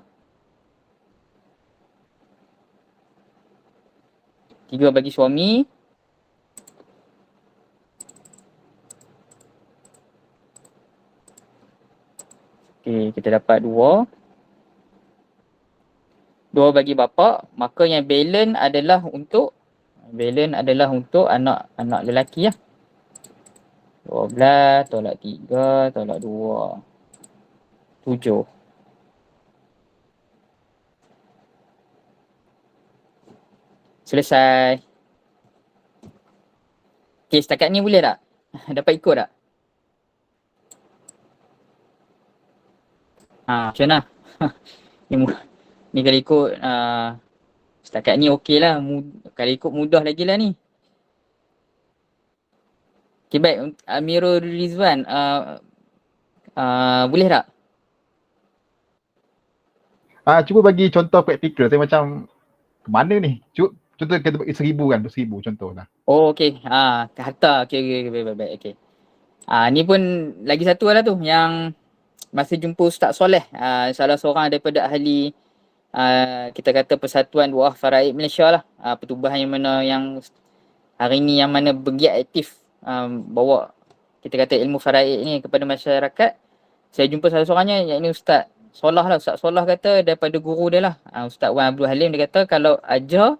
S1: 3 bagi suami. Okey, kita dapat 2. 2 bagi bapa. Maka yang balance adalah untuk anak lelaki lah. 12 tolak 3 tolak 2. 7. Selesai. Okey, setakat ni boleh tak? Dapat ikut tak? Macam mana? Ni kalau ikut setakat ni okey lah. Kalau ikut mudah lagi lah ni. Okey, baik. Amirul Rizwan, boleh tak?
S2: Cuba bagi contoh praktikal. Saya macam mana ni? Contoh kita bagi 1000 kan, 1000 contoh lah.
S1: Oh, okey. Harta. Okey, baik. Okey. Ni pun lagi satu lah tu yang masa jumpa Ustaz Soleh, salah seorang daripada ahli kita kata Persatuan Du'ah Faraid Malaysia lah. Pertubuhan yang mana yang hari ni yang mana bergiat aktif bawa kita kata ilmu faraid ni kepada masyarakat. Saya jumpa salah seorangnya, iaitu Ustaz Solah lah. Ustaz Solah kata daripada guru dia lah, Ustaz Wan Abdul Halim, dia kata kalau ajar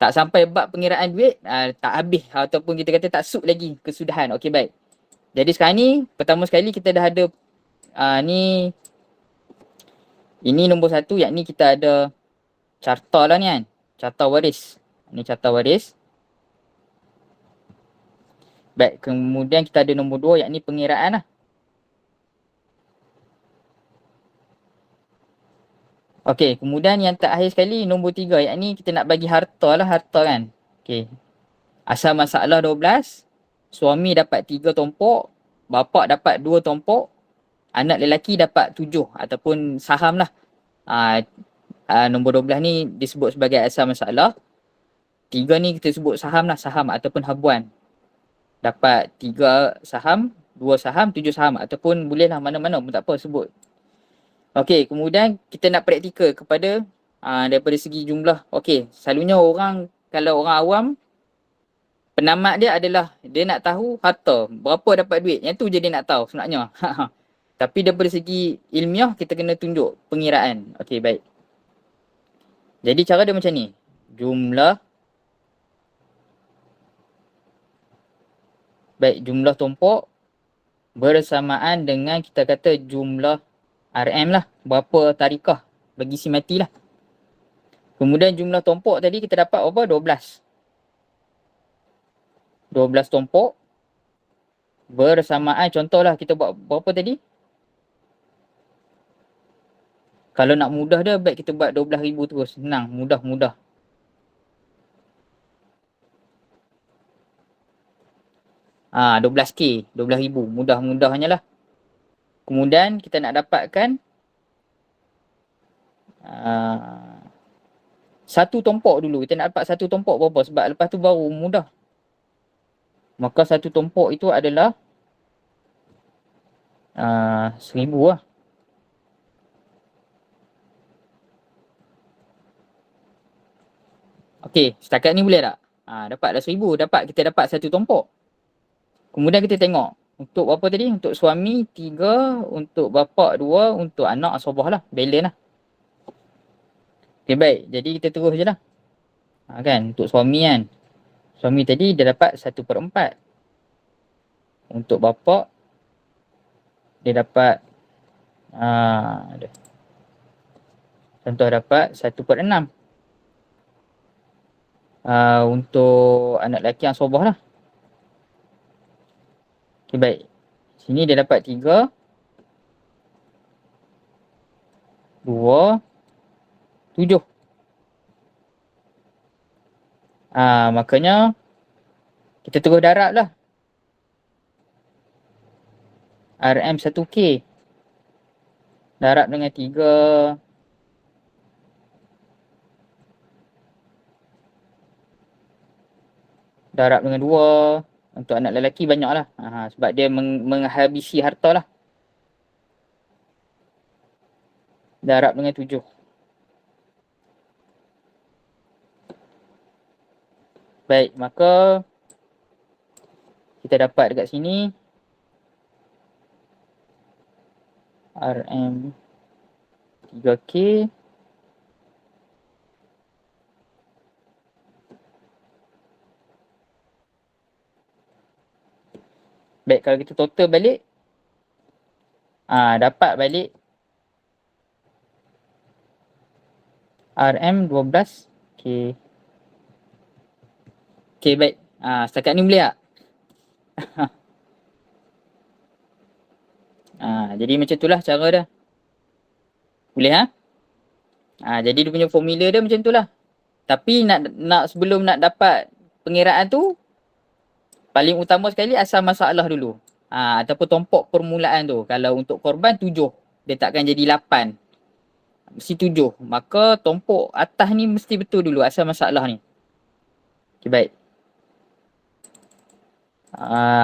S1: tak sampai bab pengiraan duit, tak habis ataupun kita kata tak suk lagi kesudahan. Okey, baik. Jadi sekarang ni pertama sekali kita dah ada ini nombor 1, yakni kita ada carta lah ni kan. Carta waris. Ni carta waris. Baik, kemudian kita ada nombor 2, yakni pengiraan lah. Okey, kemudian yang terakhir sekali nombor 3, yakni kita nak bagi harta lah, harta kan. Okey. Asal masalah 12, suami dapat 3 tompok, bapa dapat 2 tompok, anak lelaki dapat 7 ataupun saham lah. Nombor 12 ni disebut sebagai asal masalah. 3 ni kita sebut saham lah, saham ataupun habuan. Dapat 3 saham, 2 saham, 7 saham ataupun boleh lah mana-mana pun tak apa sebut. Okey, kemudian kita nak praktikal kepada daripada segi jumlah. Okey, selalunya orang, kalau orang awam, penamat dia adalah dia nak tahu harta, berapa dapat duit. Yang tu je dia nak tahu sebenarnya. Tapi daripada segi ilmiah, kita kena tunjuk pengiraan. Okey, baik. Jadi cara dia macam ni. Jumlah, baik, jumlah tumpuk bersamaan dengan kita kata jumlah RM lah. Berapa tarikah bagi si mati lah. Kemudian jumlah tumpuk tadi kita dapat apa? 12. 12 tumpuk bersamaan, contohlah kita buat berapa tadi? Kalau nak mudah dia, baik kita buat 12,000 terus. Senang, mudah. 12K, 12,000. Mudah-mudahnya lah. Kemudian kita nak dapatkan satu tumpuk dulu. Kita nak dapat satu tumpuk berapa? Sebab lepas tu baru mudah. Maka satu tumpuk itu adalah 1,000 lah. Okey, setakat ni boleh tak? Dapat dah 1,000. Kita dapat satu tumpuk. Kemudian kita tengok. Untuk berapa tadi? Untuk suami 3, untuk bapa 2, untuk anak asabah lah. Balance lah. Okey, baik. Jadi kita terus je lah. Kan? Untuk suami kan. Suami tadi dia dapat 1/4. Untuk bapa dia dapat contoh dapat 1/6. Untuk anak lelaki yang asabah lah. Okay, baik. Sini dia dapat 3, 2, 7. Makanya kita terus darab lah. RM 1K. Darab dengan 3. Darab dengan 2. Untuk anak lelaki banyak lah. Sebab dia menghabisi harta lah. Darab dengan 7. Baik, maka kita dapat dekat sini RM 3K. Baik, kalau kita total balik, dapat balik RM 12K. Okay, baik. Setakat ni boleh tak? Jadi macam itulah cara dia. Boleh jadi dia punya formula dia macam itulah. Tapi nak sebelum nak dapat pengiraan tu, paling utama sekali asal masalah dulu. Ataupun tompok permulaan tu. Kalau untuk korban 7, dia takkan jadi 8. Mesti 7. Maka tompok atas ni mesti betul dulu asal masalah ni. Okay, baik.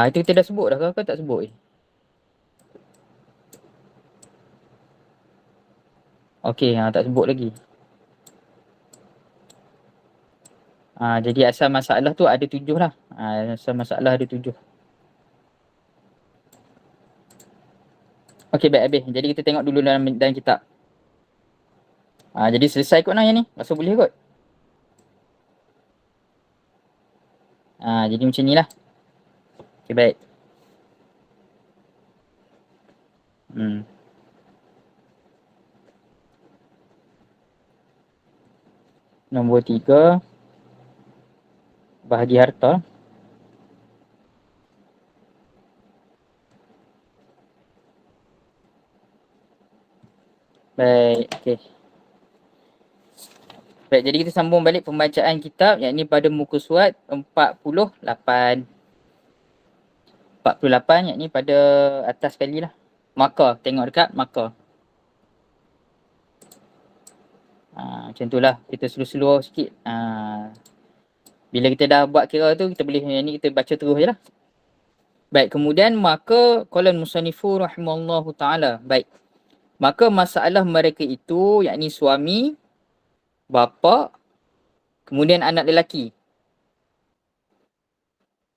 S1: Itu kita dah sebut dah ke tak sebut? Okey, tak sebut lagi. Jadi asal masalah tu ada 7 lah. Asal masalah ada 7. Okey, baik habis. Jadi kita tengok dulu dalam kitab. Jadi selesai kot yang ni. Rasa boleh kot. Jadi macam ni lah. Okey, baik. Nombor 3. Bahagi harta. Baik, okey. Baik, jadi kita sambung balik pembacaan kitab, yakni pada muka surat 48. 48, yakni pada atas sekali lah. Markah, tengok dekat markah. Macam tu lah, kita slow-slow sikit. Bila kita dah buat kira tu, kita boleh yang ni kita baca terus je lah. Baik, kemudian maka qala al-musannifu rahimallahu ta'ala. Baik, maka masalah mereka itu, yakni suami bapa, kemudian anak lelaki.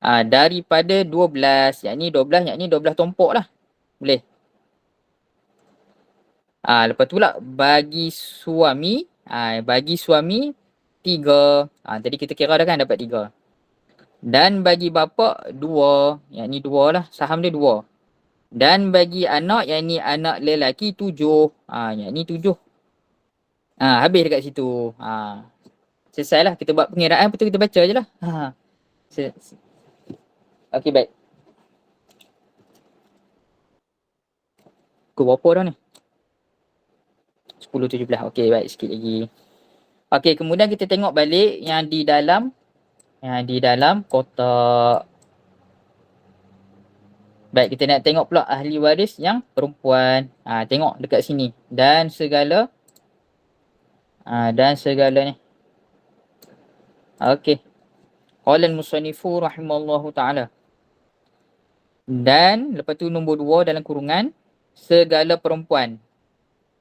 S1: Daripada 12, yakni 12 tompok lah. Boleh. Lepas tu pula bagi suami 3. Tadi kita kira dah kan dapat 3. Dan bagi bapa 2, yakni 2 lah, saham dia 2. Dan bagi anak, yakni anak lelaki 7. Yakni 7. Habis dekat situ. Selesai lah. Kita buat pengiraan, lepas tu kita baca je lah. Okey, baik. Pukul berapa dah ni? 10.17. Okey, baik. Sikit lagi. Okey, kemudian kita tengok balik yang di dalam kotak. Baik, kita nak tengok pula ahli waris yang perempuan. Tengok dekat sini. Dan segala ni. Okey. Qala al-musannifu rahimallahu ta'ala. Dan lepas tu nombor 2 dalam kurungan, segala perempuan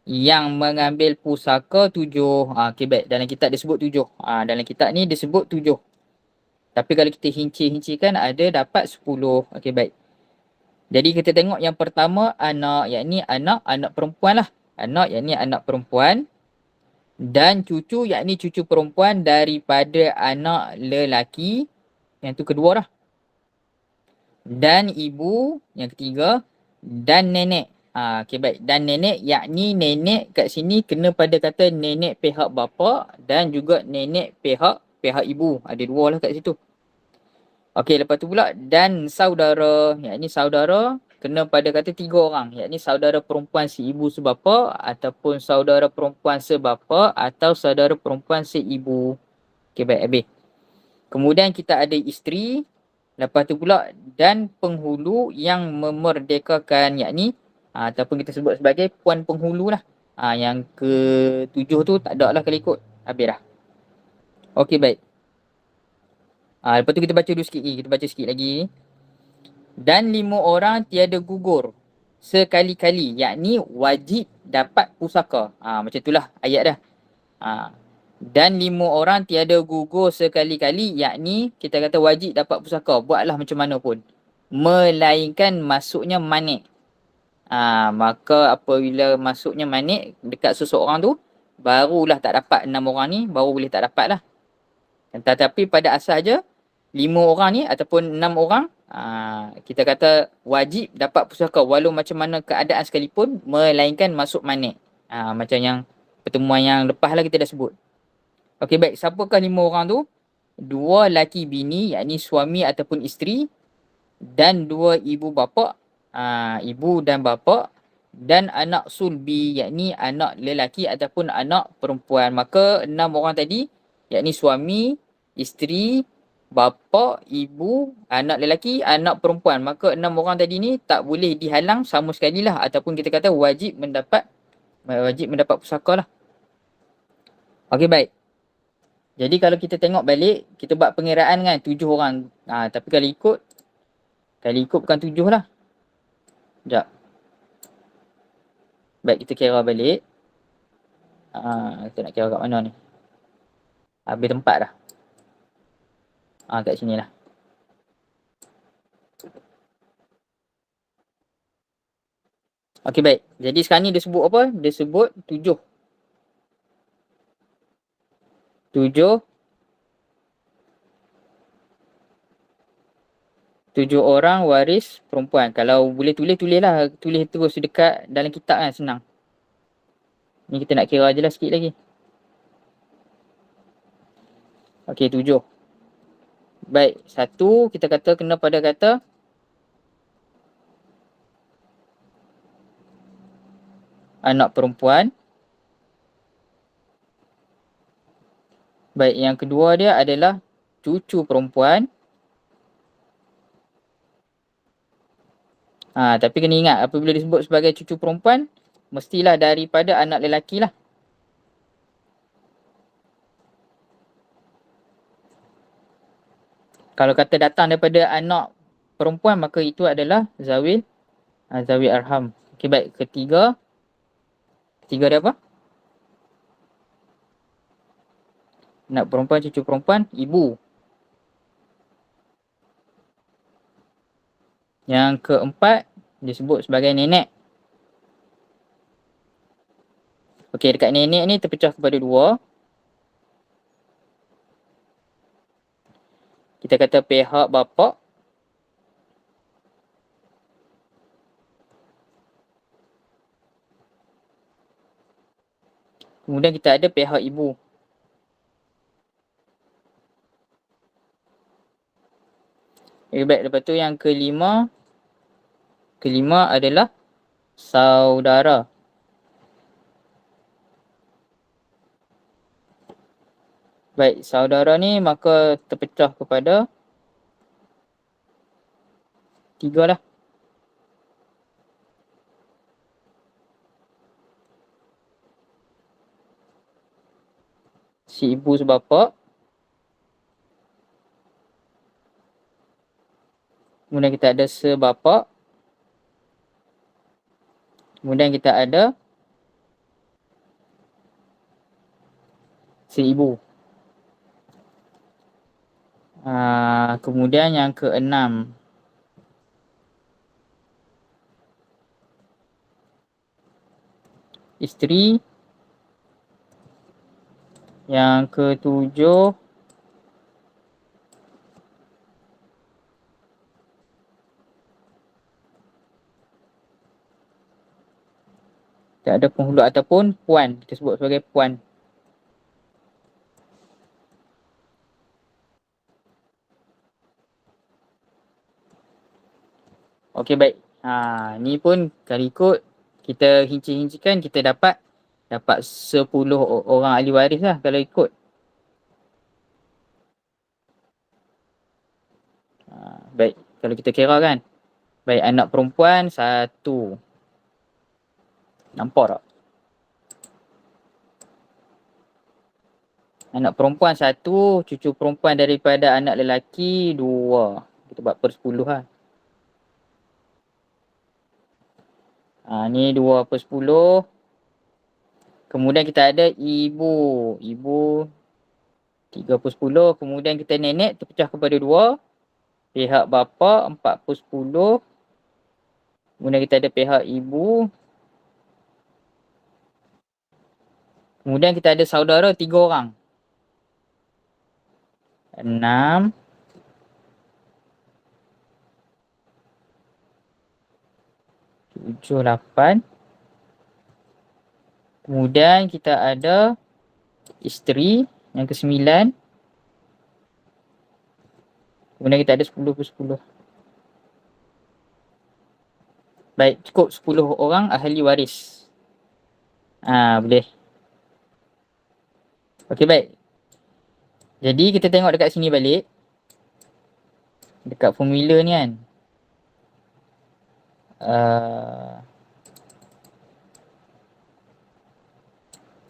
S1: yang mengambil pusaka 7. Okey, baik. Dalam kitab disebut 7. Dalam kitab ni disebut 7. Tapi kalau kita hinci-hincikan ada dapat 10. Okey, baik. Jadi kita tengok yang pertama anak, yakni anak perempuan lah. Anak yakni anak perempuan. Dan cucu yakni cucu perempuan daripada anak lelaki. Yang tu kedua lah. Dan ibu yang ketiga. Dan nenek. Okey, baik. Dan nenek yakni nenek kat sini kena pada kata nenek pihak bapa dan juga nenek pihak ibu. Ada 2 lah kat situ. Okey, lepas tu pula dan saudara, yakni saudara kena pada kata 3 orang, yakni saudara perempuan si ibu sebapa ataupun saudara perempuan sebapa atau saudara perempuan seibu. Okey, baik, habis. Kemudian kita ada isteri, lepas tu pula dan penghulu yang memerdekakan, yakni ataupun kita sebut sebagai puan penghulu lah. Yang ke-7 tu tak ada lah kalau ikut. Habis dah. Okey, baik. Lepas tu kita baca dulu sikit lagi. Kita baca sikit lagi. Dan 5 orang tiada gugur sekali-kali. Yakni wajib dapat pusaka. Macam itulah ayat dah. Dan 5 orang tiada gugur sekali-kali. Yakni kita kata wajib dapat pusaka. Buatlah macam mana pun. Melainkan masuknya manik. Maka apabila masuknya manik dekat seseorang tu, barulah tak dapat 6 orang ni. Baru boleh tak dapat lah. Tetapi pada asalnya 5 orang ni ataupun 6 orang kita kata wajib dapat pusaka walau macam mana keadaan sekalipun melainkan masuk manik. Macam yang pertemuan yang lepas lah kita dah sebut. Okey, baik. Siapakah 5 orang tu? 2 laki bini, yakni suami ataupun isteri, dan 2 ibu bapa, ibu dan bapa, dan anak sulbi, yakni anak lelaki ataupun anak perempuan. Maka 6 orang tadi, yakni suami, isteri, bapa, ibu, anak lelaki, anak perempuan. Maka 6 orang tadi ni tak boleh dihalang sama sekali lah. Ataupun kita kata wajib mendapat pusaka lah. Okey, baik. Jadi kalau kita tengok balik, kita buat pengiraan kan 7 orang. Tapi kalau ikut bukan 7 lah. Sekejap. Baik, kita kira balik. Kita nak kira kat mana ni? Habis tempat dah. Kat sini lah. Okey, baik. Jadi sekarang ni dia sebut apa? Dia sebut 7. 7 orang waris perempuan. Kalau boleh tulislah. Tulis terus dekat dalam kitab kan, senang. Ni kita nak kira je lah sikit lagi. Okey, 7. Baik, 1 kita kata kena pada kata anak perempuan. Baik, yang kedua dia adalah cucu perempuan. Tapi kena ingat apabila disebut sebagai cucu perempuan, mestilah daripada anak lelaki lah. Kalau kata datang daripada anak perempuan, maka itu adalah zawil arham. Okey, baik. Ketiga dia apa? Anak perempuan, cucu perempuan, ibu. Yang keempat disebut sebagai nenek. Okey, dekat nenek ni terpecah kepada dua. Kita kata pihak bapa. Kemudian kita ada pihak ibu. Baik, lepas tu yang kelima. Kelima adalah saudara. Baik, saudara ni maka terpecah kepada tiga lah. Si ibu sebapa. Kemudian kita ada sebapa. Kemudian kita ada si ibu. Kemudian yang keenam. Isteri. Yang ketujuh. Kita ada penghulu ataupun puan. Kita sebut sebagai puan. Okey, baik. Ni pun kalau ikut kita hinci-hincikan kita dapat 10 orang ahli waris lah kalau ikut. Baik, kalau kita kira kan. Baik, anak perempuan 1. Nampak tak? Anak perempuan 1, cucu perempuan daripada anak lelaki 2. Kita buat per 10 lah. Ni 2 per 10. Kemudian kita ada ibu. Ibu 3 per 10. Kemudian kita nenek terpecah kepada 2. Pihak bapa 4 per 10. Kemudian kita ada pihak ibu. Kemudian kita ada saudara 3 orang. 6. 7, 8. Kemudian kita ada isteri yang ke-9. Kemudian kita ada 10 per 10. Baik, cukup 10 orang ahli waris. Boleh. Okey, baik. Jadi kita tengok dekat sini balik. Dekat formula ni kan.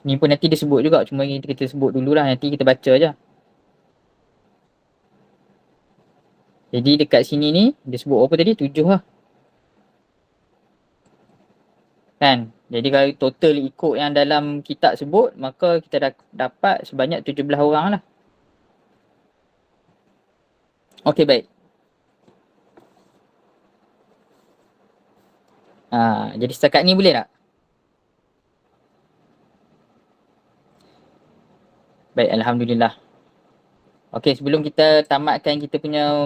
S1: Ni pun nanti dia sebut juga. Cuma kita sebut dululah. Nanti kita baca je. Jadi dekat sini ni dia sebut apa tadi? 7 lah. Kan? Jadi kalau total ikut yang dalam kitab sebut, maka kita dah dapat sebanyak 17 orang lah. Okey, baik. Jadi setakat ni boleh tak? Baik, Alhamdulillah. Okey, sebelum kita tamatkan kita punya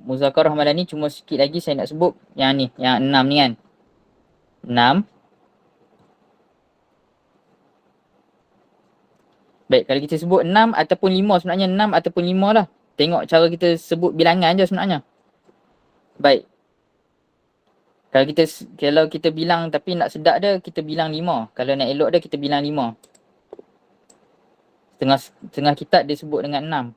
S1: muzakarah malam ni, cuma sikit lagi saya nak sebut yang ni, yang 6 ni kan. 6. Baik, kalau kita sebut 6 ataupun 5, sebenarnya 6 ataupun 5 lah. Tengok cara kita sebut bilangan je sebenarnya. Baik. Kalau kita bilang tapi nak sedap dia, kita bilang 5. Kalau nak elok dia, kita bilang 5. Setengah kitab dia sebut dengan 6.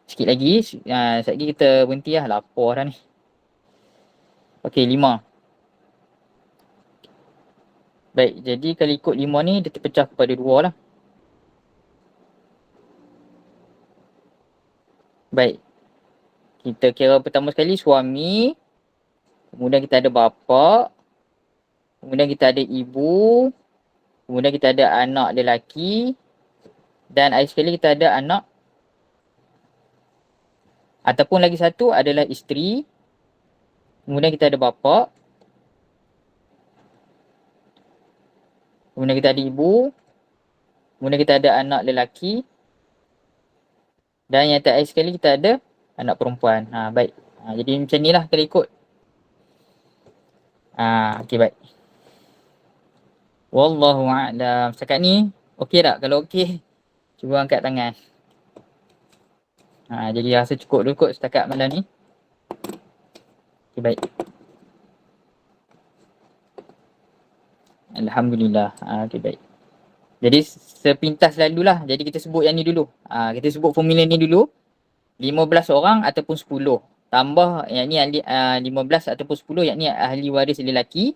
S1: Sikit lagi. Sekejap lagi kita berhenti lah. Lapar dah ni. Okey, 5. Baik, jadi kalau ikut 5 ni, dia terpecah kepada 2 lah. Baik. Kita kira pertama sekali suami. Kemudian kita ada bapa. kemudian kita ada ibu, kemudian kita ada anak lelaki, dan akhir sekali kita ada anak, ataupun lagi satu adalah isteri, kemudian kita ada bapa, kemudian kita ada ibu, kemudian kita ada anak lelaki, dan yang terakhir sekali kita ada anak perempuan. Baik. Jadi macam ni lah kita ikut. Okey, baik. Wallahu a'lam. Setakat ni okey tak? Kalau okey, cuba angkat tangan. Jadi rasa cukup dulu kot setakat malam ni. Okey, baik. Alhamdulillah. Okey, baik. Jadi sepintas lalulah. Jadi kita sebut yang ni dulu. Kita sebut formula ni dulu. 15 orang ataupun 10. Tambah yang ni 15 ataupun 10 yang ni ahli waris lelaki.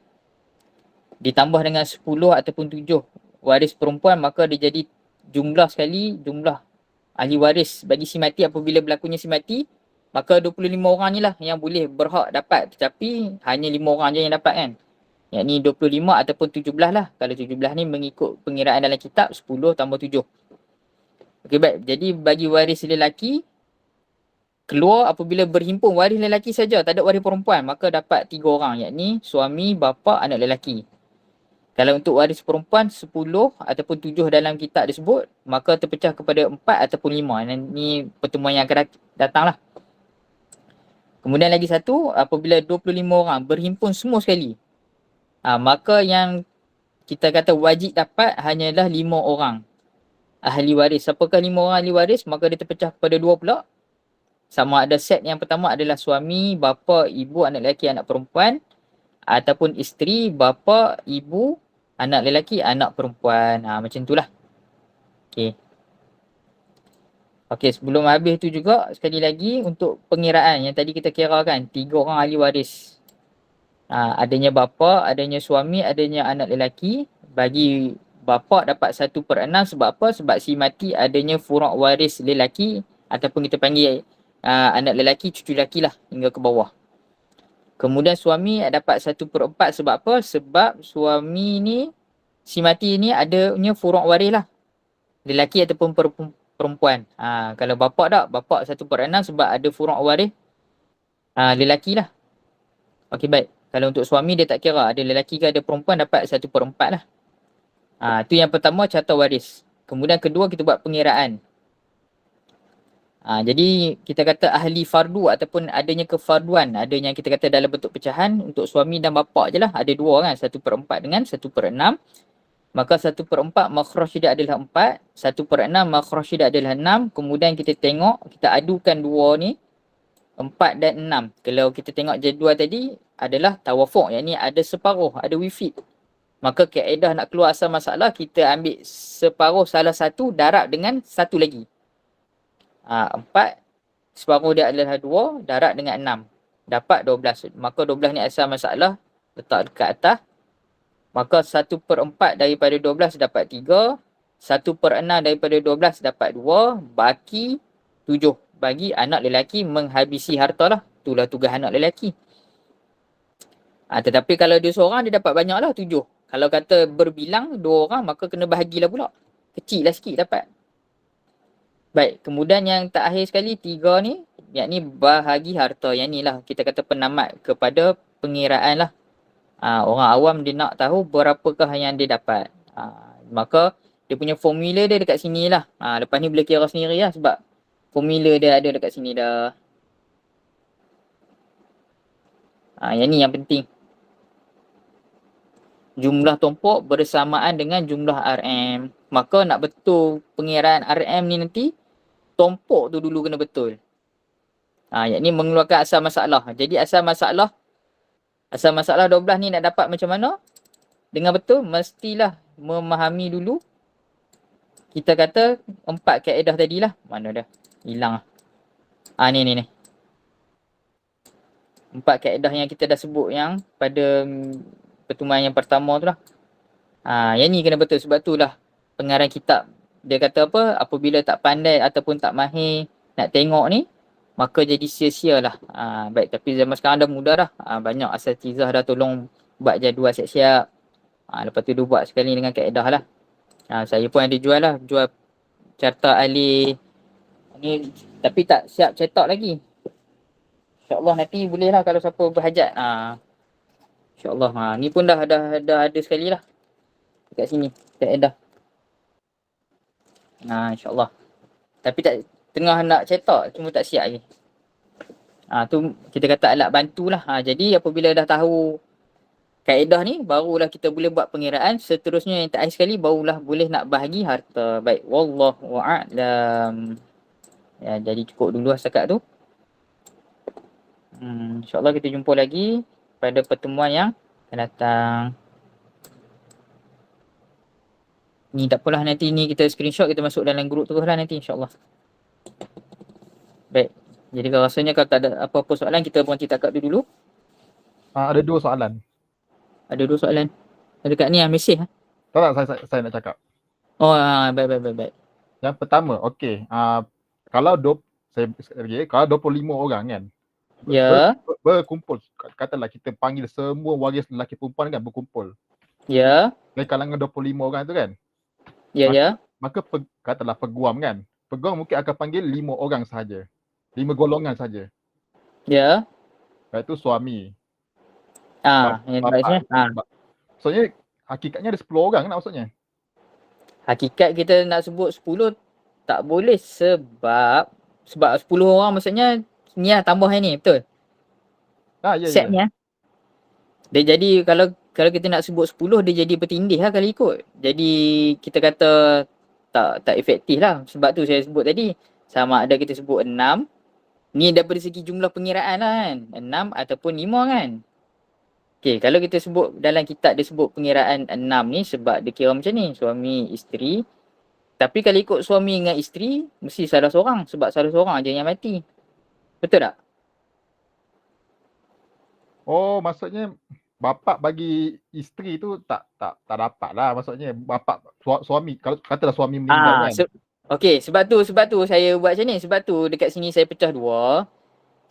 S1: Ditambah dengan 10 ataupun 7 waris perempuan, maka dia jadi jumlah sekali, jumlah ahli waris bagi si mati apabila berlakunya si mati, maka 25 orang ni lah yang boleh berhak dapat, tetapi hanya 5 orang je yang dapat kan. Yang ni 25 ataupun 17 lah. Kalau 17 ni mengikut pengiraan dalam kitab 10 tambah 7. Okey, baik. Jadi bagi waris lelaki, keluar apabila berhimpun waris lelaki saja, tak ada waris perempuan, maka dapat 3 orang, yakni suami, bapa, anak lelaki. Kalau untuk waris perempuan 10 ataupun 7 dalam kitab disebut, maka terpecah kepada 4 ataupun 5. Ini pertemuan yang akan datang lah. Kemudian lagi satu, apabila 25 orang berhimpun semua sekali, maka yang kita kata wajib dapat hanyalah 5 orang ahli waris. Apakah 5 orang ahli waris? Maka dia terpecah kepada 2 pula. Sama ada set yang pertama adalah suami, bapa, ibu, anak lelaki, anak perempuan, ataupun isteri, bapa, ibu, anak lelaki, anak perempuan. Macam itulah. Okey. Okey, sebelum habis tu juga sekali lagi untuk pengiraan yang tadi kita kirakan 3 orang ahli waris. Adanya bapa, adanya suami, adanya anak lelaki. Bagi bapa dapat 1/6 sebab apa? Sebab si mati adanya furuk waris lelaki ataupun kita panggil anak lelaki, cucu lelaki lah hingga ke bawah. Kemudian suami dapat 1/4 sebab apa? Sebab suami ni, si mati ni adanya furuk waris lah. Lelaki ataupun perempuan. Kalau bapa tak, bapa 1/6 sebab ada furuk waris lelaki lah. Okey, baik. Kalau untuk suami dia tak kira ada lelaki ke ada perempuan, dapat 1/4 lah. Itu yang pertama, carta waris. Kemudian kedua, kita buat pengiraan. Jadi kita kata ahli fardu ataupun adanya kefarduan, adanya kita kata dalam bentuk pecahan untuk suami dan bapa je lah. Ada 2 kan, 1/4 dengan 1/6. Maka 1/4 makhraj dia adalah 4, 1/6 makhraj dia adalah 6. Kemudian kita tengok, kita adukan 2 ni, 4 dan 6. Kalau kita tengok jadual tadi adalah tawafuk, yang ni ada separuh, ada wifid. Maka kaedah nak keluar asal masalah, kita ambil separuh salah satu darab dengan satu lagi. 4, separuh dia adalah 2, darab dengan 6. Dapat 12. Maka 12 ni asal masalah, letak dekat atas. Maka 1/4 daripada 12 dapat 3. 1/6 daripada 12 dapat 2. Baki 7. Bagi anak lelaki menghabisi harta lah. Itulah tugas anak lelaki. Tetapi kalau dia seorang, dia dapat banyak lah, 7. Kalau kata berbilang 2 orang, maka kena bahagilah pula. Kecil lah sikit dapat. Baik, kemudian yang terakhir sekali 3 ni, yakni bahagi harta. Yang ni lah kita kata penamat kepada pengiraan lah. Orang awam dia nak tahu berapakah yang dia dapat. Maka dia punya formula dia dekat sini lah. Lepas ni boleh kira sendiri lah sebab formula dia ada dekat sini dah. Yang ni yang penting. Jumlah tumpuk bersamaan dengan jumlah RM. Maka nak betul pengiraan RM ni nanti, tumpuk tu dulu kena betul. Yang ni mengeluarkan asal masalah. Jadi asal masalah 12 ni nak dapat macam mana? Dengan betul, mestilah memahami dulu. Kita kata 4 kaedah tadilah. Mana dah? Hilang lah. Ni. 4 kaedah yang kita dah sebut yang pada pertemuan yang pertama tu lah. Yang ni kena betul. Sebab tu lah pengarang kitab dia kata apa, apabila tak pandai ataupun tak mahir nak tengok ni, maka jadi sia-sia lah. Baik, tapi zaman sekarang dah mudah dah. Banyak asatizah dah tolong buat jadual siap-siap. Lepas tu dia buat sekali dengan kaedah lah. Saya pun ada jual lah, jual carta alih ni, tapi tak siap cetak lagi. InsyaAllah nanti boleh lah kalau siapa berhajat. InsyaAllah. Ni pun dah ada sekali lah dekat sini, kaedah. InsyaAllah. Tapi tak tengah nak cetak, cuma tak siap lagi. Tu kita kata alat bantulah. Jadi apabila dah tahu kaedah ni, barulah kita boleh buat pengiraan. Seterusnya yang terakhir sekali, barulah boleh nak bahagi harta. Baik, wallahu a'lam. Ya, jadi cukup dulu setakat tu. InsyaAllah kita jumpa lagi pada pertemuan yang akan datang. Ni tak apalah, nanti ni kita screenshot, kita masuk dalam grup terus lah nanti insyaAllah. Baik, jadi kalau rasanya kalau tak ada apa-apa soalan, kita berhenti takat tu dulu.
S2: Ada 2 soalan.
S1: Ada 2 soalan. Ada kat ni mesej.
S2: Tak, saya nak cakap.
S1: Baik.
S2: Yang pertama, okey. Kalau kalau 25 orang kan.
S1: Ya.
S2: Berkumpul. Katalah kita panggil semua waris lelaki perempuan kan berkumpul.
S1: Ya.
S2: Dari kalangan 25 orang tu kan.
S1: Ya.
S2: Maka katalah peguam kan. Peguam mungkin akan panggil 5 orang sahaja. 5 golongan sahaja.
S1: Ya.
S2: Iaitu suami.
S1: Yang baiknya.
S2: Maksudnya hakikatnya ada 10 orang nak maksudnya.
S1: Hakikat kita nak sebut 10 tak boleh sebab 10 orang maksudnya ni lah tambah ni, betul?
S2: Ya.
S1: Setnya. Dia jadi kalau kita nak sebut 10, dia jadi bertindih lah kalau ikut. Jadi kita kata tak efektif lah. Sebab tu saya sebut tadi, sama ada kita sebut 6. Ni daripada segi jumlah pengiraan lah kan. 6 ataupun 5 kan. Okay, kalau kita sebut dalam kitab dia sebut pengiraan 6 ni sebab dia kira macam ni. Suami, isteri. Tapi kalau ikut suami dengan isteri, mesti salah seorang. Sebab salah seorang aja yang mati. Betul tak?
S2: Oh, maksudnya bapak bagi isteri tu tak dapat lah. Maksudnya bapak suami, kalau katalah suami meninggal kan.
S1: Okey, sebab tu saya buat macam ni. Sebab tu dekat sini saya pecah 2.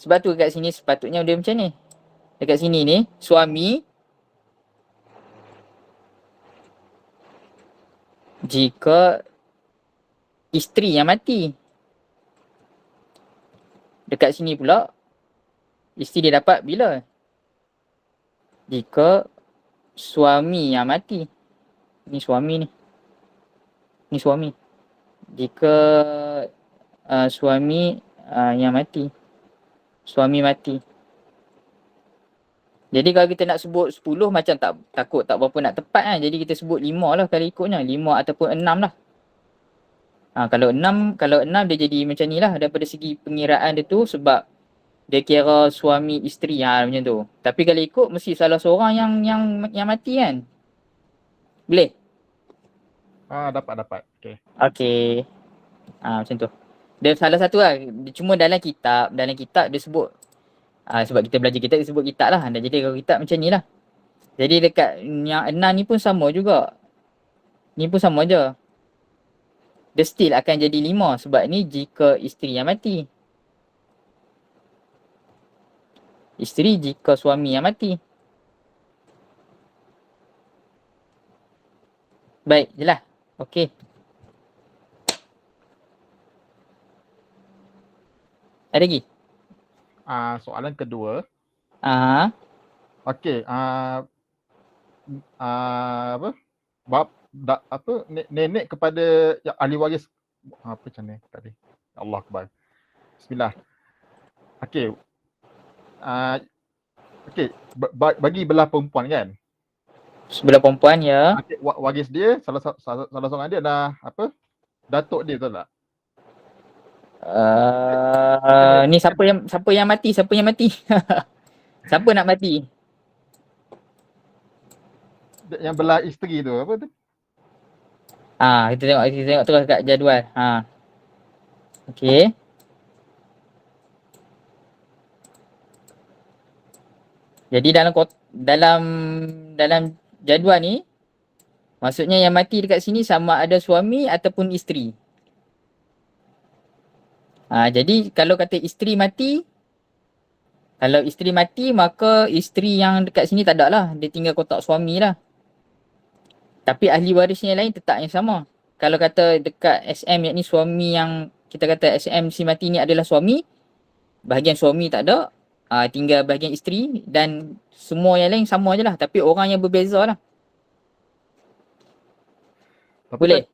S1: Sebab tu dekat sini sepatutnya dia macam ni. Dekat sini ni, suami jika isteri yang mati. Dekat sini pula, isteri dia dapat bila? Jika suami yang mati. Ni suami ni. Ni suami. Jika suami yang mati. Suami mati. Jadi kalau kita nak sebut 10 macam takut tak berapa nak tepat kan. Jadi kita sebut 5 lah kalau ikutnya. 5 ataupun 6 lah. Kalau 6 dia jadi macam ni lah daripada segi pengiraan dia tu sebab dia kira suami isteri macam tu. Tapi kalau ikut mesti salah seorang yang mati kan. Boleh?
S2: Dapat.
S1: Okey. Macam tu. Dia salah satu lah. Cuma dalam kitab dia sebut sebab kita belajar kitab, dia sebut kitab lah. Jadi kalau kitab macam ni lah. Jadi dekat yang 6 ni pun sama juga. Ni pun sama je. Dia still akan jadi 5 sebab ni jika isteri yang mati. Isteri jika suami yang mati. Baik, jelas. Okey. Ada lagi?
S2: Soalan kedua. Okey, nenek kepada ahli waris apa macam ni tadi. Allah Akbar. Bismillah. Okey. Bagi belah perempuan kan.
S1: Sebelah perempuan ya.
S2: Waris dia salah seorang dia dah apa? Datuk dia betul tak?
S1: Ni siapa yang mati? Siapa Siapa nak mati?
S2: Yang belah isteri tu apa tu?
S1: Kita tengok terus kat jadual. Okey. Jadi dalam jadual ni maksudnya yang mati dekat sini sama ada suami ataupun isteri. Jadi kalau kata isteri mati, maka isteri yang dekat sini tak ada lah. Dia tinggal kotak suami lah. Tapi ahli warisnya lain tetap yang sama. Kalau kata dekat SM, yakni suami yang kita kata SM si mati ni adalah suami, bahagian suami tak ada, tinggal bahagian isteri dan semua yang lain sama je lah. Tapi orang yang berbeza lah.
S2: Tapi
S1: Boleh?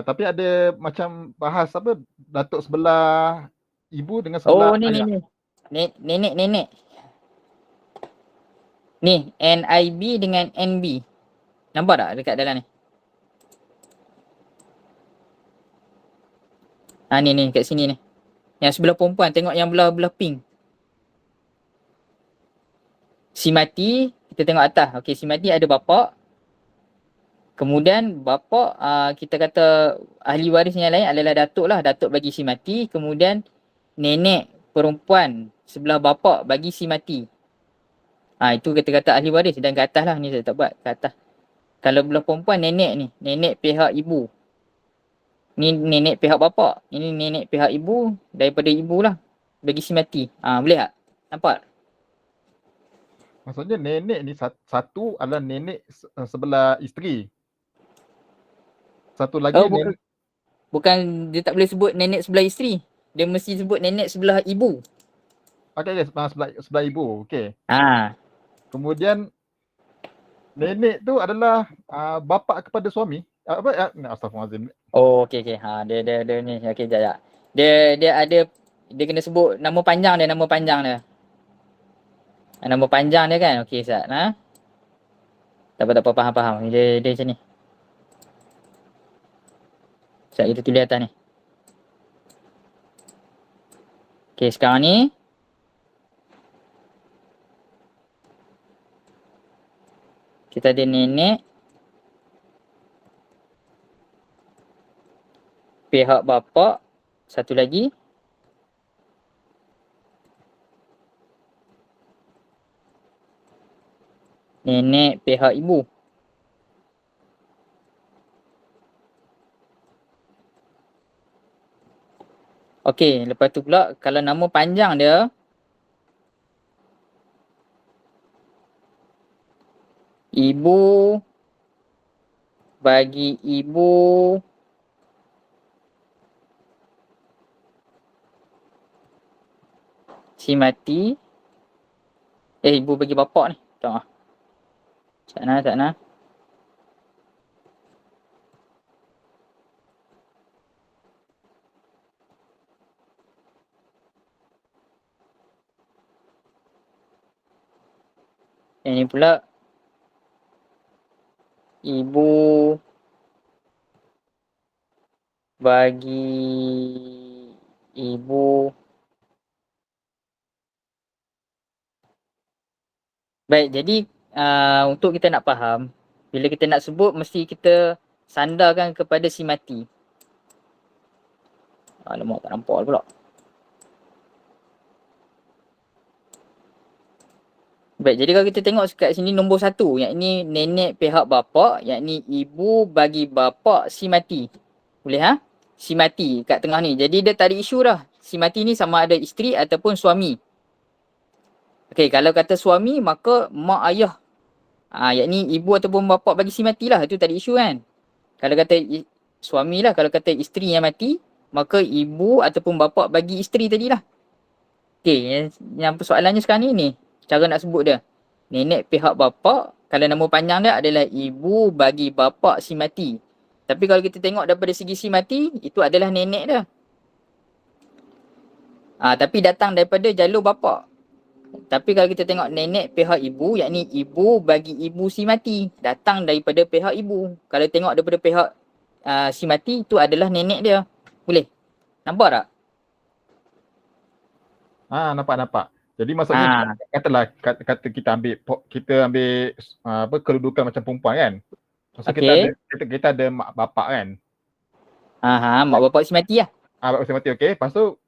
S2: tapi ada macam bahas apa datuk sebelah ibu dengan
S1: Oh,
S2: sebelah
S1: ni.
S2: ayah.
S1: Nenek. Ni, NIB dengan NB. Nampak tak dekat dalam ni? Ni kat sini ni. Yang sebelah perempuan, tengok yang belah pink. Si mati, kita tengok atas. Okey, si mati ada bapa. Kemudian bapa, kita kata ahli waris yang lain adalah datuk lah. Datuk bagi si mati. Kemudian nenek perempuan sebelah bapa bagi si mati. Itu kata-kata ahli waris. Dan ke atas lah. Ni saya tak buat. Ke atas. Kalau belah perempuan, nenek ni. Nenek pihak ibu. Ni nenek pihak bapa. Ini nenek pihak ibu. Daripada ibu lah. Bagi si mati. Boleh tak? Nampak?
S2: Maksudnya nenek ni satu adalah nenek sebelah isteri. Satu lagi
S1: Oh, bukan. Bukan, dia tak boleh sebut nenek sebelah isteri. Dia mesti sebut nenek sebelah ibu.
S2: okey sebelah ibu. Okey.
S1: Ha.
S2: Kemudian nenek tu adalah bapa kepada suami. Astagfirullahalazim.
S1: Oh, okey. Dia ni. Okey, jap. Dia ada, dia kena sebut nama panjang dia. Nama panjang dia kan. Okey, Ustaz. Tak apa, faham. Dia macam ni. Sekejap kita tulis atas ni. Okey, sekarang ni. Kita ada nenek. Pihak bapa. Satu lagi. Nenek pihak ibu. Okey, lepas tu pula kalau nama panjang dia ibu bagi ibu si mati. Ibu bagi bapak ni. Tengok. Sana. Yang ni pula ibu bagi ibu. Baik, jadi untuk kita nak faham, bila kita nak sebut mesti kita sandarkan kepada si mati. Alamak, tak nampak pula. Baik, jadi kalau kita tengok kat sini nombor 1, yakni nenek pihak bapa, yakni ibu bagi bapa si mati. Boleh Si mati kat tengah ni. Jadi dia tak ada isu dah. Si mati ni sama ada isteri ataupun suami. Okey, kalau kata suami maka mak ayah. Yakni ibu ataupun bapa bagi si mati lah. Itu tak ada isu kan. Kalau kata suami lah, kalau kata isteri yang mati, maka ibu ataupun bapa bagi isteri tadi lah. Okey, yang persoalannya sekarang ni. Cara nak sebut dia. Nenek pihak bapa, kalau nama panjang dia adalah ibu bagi bapa si mati. Tapi kalau kita tengok daripada segi si mati, itu adalah nenek dia. Tapi datang daripada jalur bapa. Tapi kalau kita tengok nenek pihak ibu, yakni ibu bagi ibu si mati. Datang daripada pihak ibu. Kalau tengok daripada pihak si mati, itu adalah nenek dia. Boleh? Nampak tak?
S2: Nampak. Jadi maksudnya katalah kata kita ambil kedudukan macam perempuan kan. Maksud kita ada mak bapak kan.
S1: Mak bapak si mati lah.
S2: Bapak si mati, okey. Lepas tu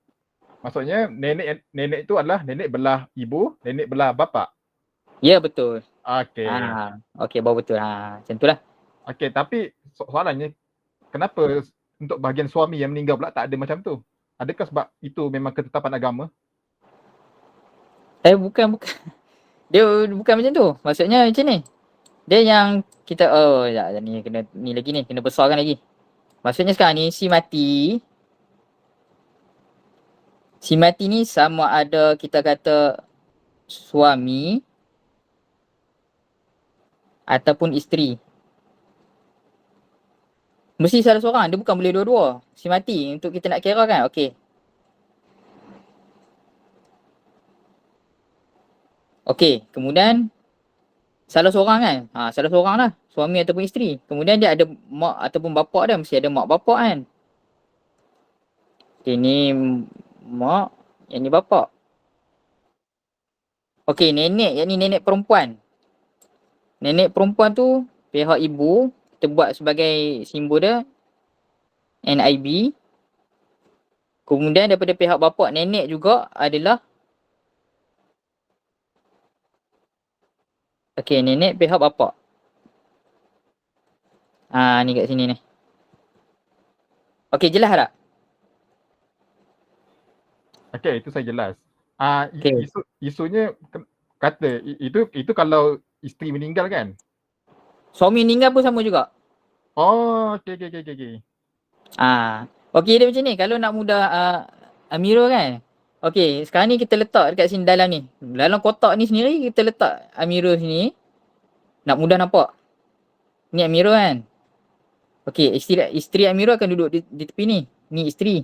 S2: maksudnya nenek itu adalah nenek belah ibu, nenek belah bapak.
S1: Ya, betul.
S2: Okey.
S1: Okey, baru betul. Macam itulah.
S2: Okey, tapi soalannya kenapa untuk bahagian suami yang meninggal pula tak ada macam tu? Adakah sebab itu memang ketetapan agama?
S1: Bukan. Dia bukan macam tu. Maksudnya macam ni. Dia yang kita ya, ni kena ni lagi ni, kena besarkan lagi. Maksudnya sekarang ni si mati ni sama ada kita kata suami ataupun isteri. Mesti salah seorang, dia bukan boleh dua-dua. Si mati untuk kita nak kira kan. Okey. Okey, kemudian salah seorang kan. Salah seorang lah, suami ataupun isteri. Kemudian dia ada mak ataupun bapak dia, mesti ada mak bapak kan. Okey, ni mak, yang ni bapak. Okey, nenek, yang ni nenek perempuan. Nenek perempuan tu pihak ibu, kita buat sebagai simbol dia NIB. Kemudian daripada pihak bapa nenek juga adalah okey, nenek pihak bapa. Ni kat sini ni. Okey, jelas tak?
S2: Okey, itu saya jelas.
S1: Okey.
S2: Isunya kata itu kalau isteri meninggal kan?
S1: Suami meninggal pun sama juga.
S2: Oh, okey.
S1: Okey, dia macam ni. Kalau nak mudah Amirul kan. Okey, sekarang ni kita letak dekat sini dalam ni. Dalam kotak ni sendiri kita letak Amirul sini. Nak mudah nampak. Ni Amirul kan. Okey, isteri Amirul akan duduk di tepi ni. Ni isteri.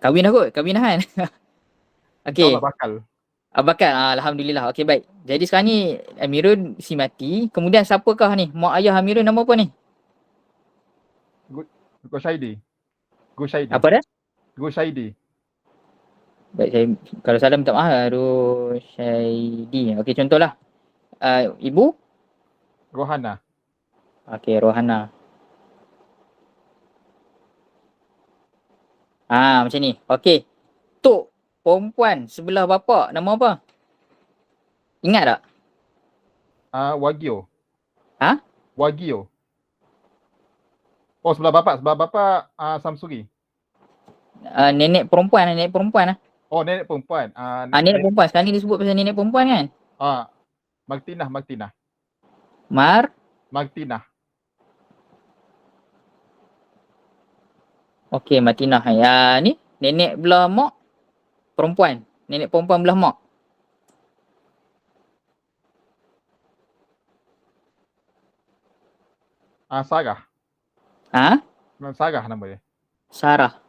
S1: Kahwin dah kot. Kahwin dah kan. Okey.
S2: Bakal.
S1: Bakal. Alhamdulillah. Okey, baik. Jadi sekarang ni Amirul si mati. Kemudian siapakah ni? Mak ayah Amirul nama apa ni?
S2: Goshaidi.
S1: Apa dah?
S2: Goshaidi.
S1: Baik, saya kalau salah minta maaf. Rushaidi. Okey, contohlah. Ibu?
S2: Rohana.
S1: Okey, Rohana. Macam ni. Okey. Tok perempuan sebelah bapa nama apa? Ingat tak?
S2: Wagio.
S1: Ha?
S2: Wagio. Oh, sebelah bapa Samsuri.
S1: Nenek perempuan lah.
S2: Oh, nenek perempuan.
S1: Nenek perempuan. Sekarang ni disebut pasal nenek perempuan kan?
S2: Martina. Martina.
S1: Okey, Martina. Ni nenek belah mak perempuan. Nenek perempuan belah mak.
S2: Sarah. Sarah nama dia.
S1: Sarah.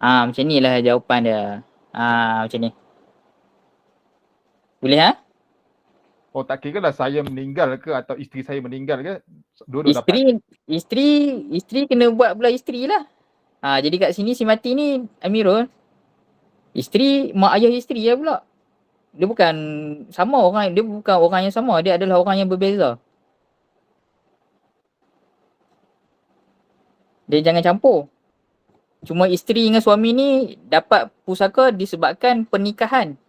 S1: Macam ni lah jawapan dia. Macam ni. Boleh
S2: Oh, tak kira lah saya meninggal ke atau isteri saya meninggal ke? Dua-dua dapat.
S1: Isteri kena buat pula isteri lah. Jadi kat sini si mati ni Amirul. Isteri, mak ayah isteri lah pula. Dia bukan sama orang, dia bukan orang yang sama, dia adalah orang yang berbeza. Dia jangan campur. Cuma isteri dengan suami ni dapat pusaka disebabkan pernikahan.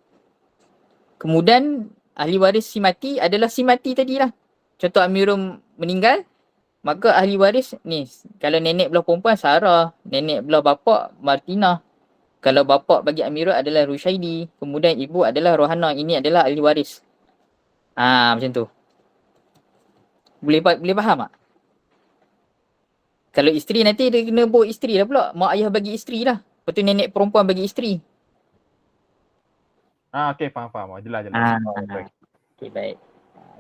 S1: Kemudian ahli waris si mati adalah si mati tadilah. Contoh Amirul meninggal, maka ahli waris ni, kalau nenek belah perempuan Sarah, nenek belah bapa Martina. Kalau bapa bagi Amirul adalah Rushaidi, kemudian ibu adalah Rohana. Ini adalah ahli waris. Macam tu. Boleh faham tak? Kalau isteri nanti dia kena bawa isteri lah pula. Mak ayah bagi isteri lah. Lepas tu nenek perempuan bagi isteri.
S2: Okey, faham. Jelas.
S1: Okey, baik.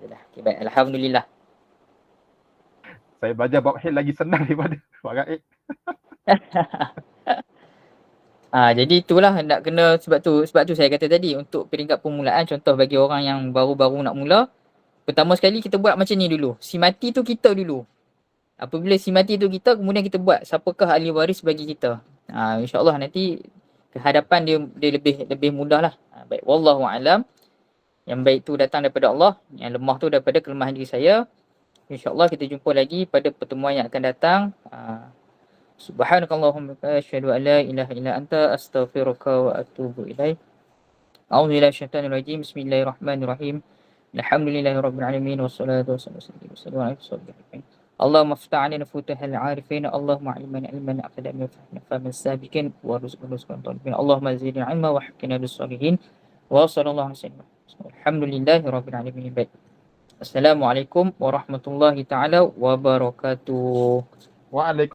S1: Okey, baik. Alhamdulillah.
S2: Saya belajar bab head lagi senang daripada bab gaib.
S1: Jadi itulah nak kena, sebab tu saya kata tadi, untuk peringkat permulaan, contoh bagi orang yang baru-baru nak mula, pertama sekali kita buat macam ni dulu. Si mati tu kita dulu. Apabila si mati tu kita, kemudian kita buat siapakah ahli waris bagi kita. InsyaAllah nanti kehadapan dia lebih mudah lah. Baik, wallahu alam. Yang baik tu datang daripada Allah, yang lemah tu daripada kelemahan diri saya. InsyaAllah kita jumpa lagi pada pertemuan yang akan datang. Subhanakallahumma asyhadu an la ilaha illa anta astaghfiruka wa atubu ilaik. A'udzubillahi minasyaitonir rajim. Bismillahirrahmanirrahim. Alhamdulillahirabbil alamin wassalatu wassalamu ala rasulillah. Allahumma aftah 'alaina futuhal 'arifin. Allahumma 'allimna ilman aqdama fahman sabiqin wa rizqan talibin. Allahumma zidna 'ilma wa hakina bis-salihin. Wa sallallahu alaihi wasallam. Alhamdulillahirabbil alamin. Baik. Assalamualaikum warahmatullahi taala wabarakatuh.
S2: Waalaikumsalam.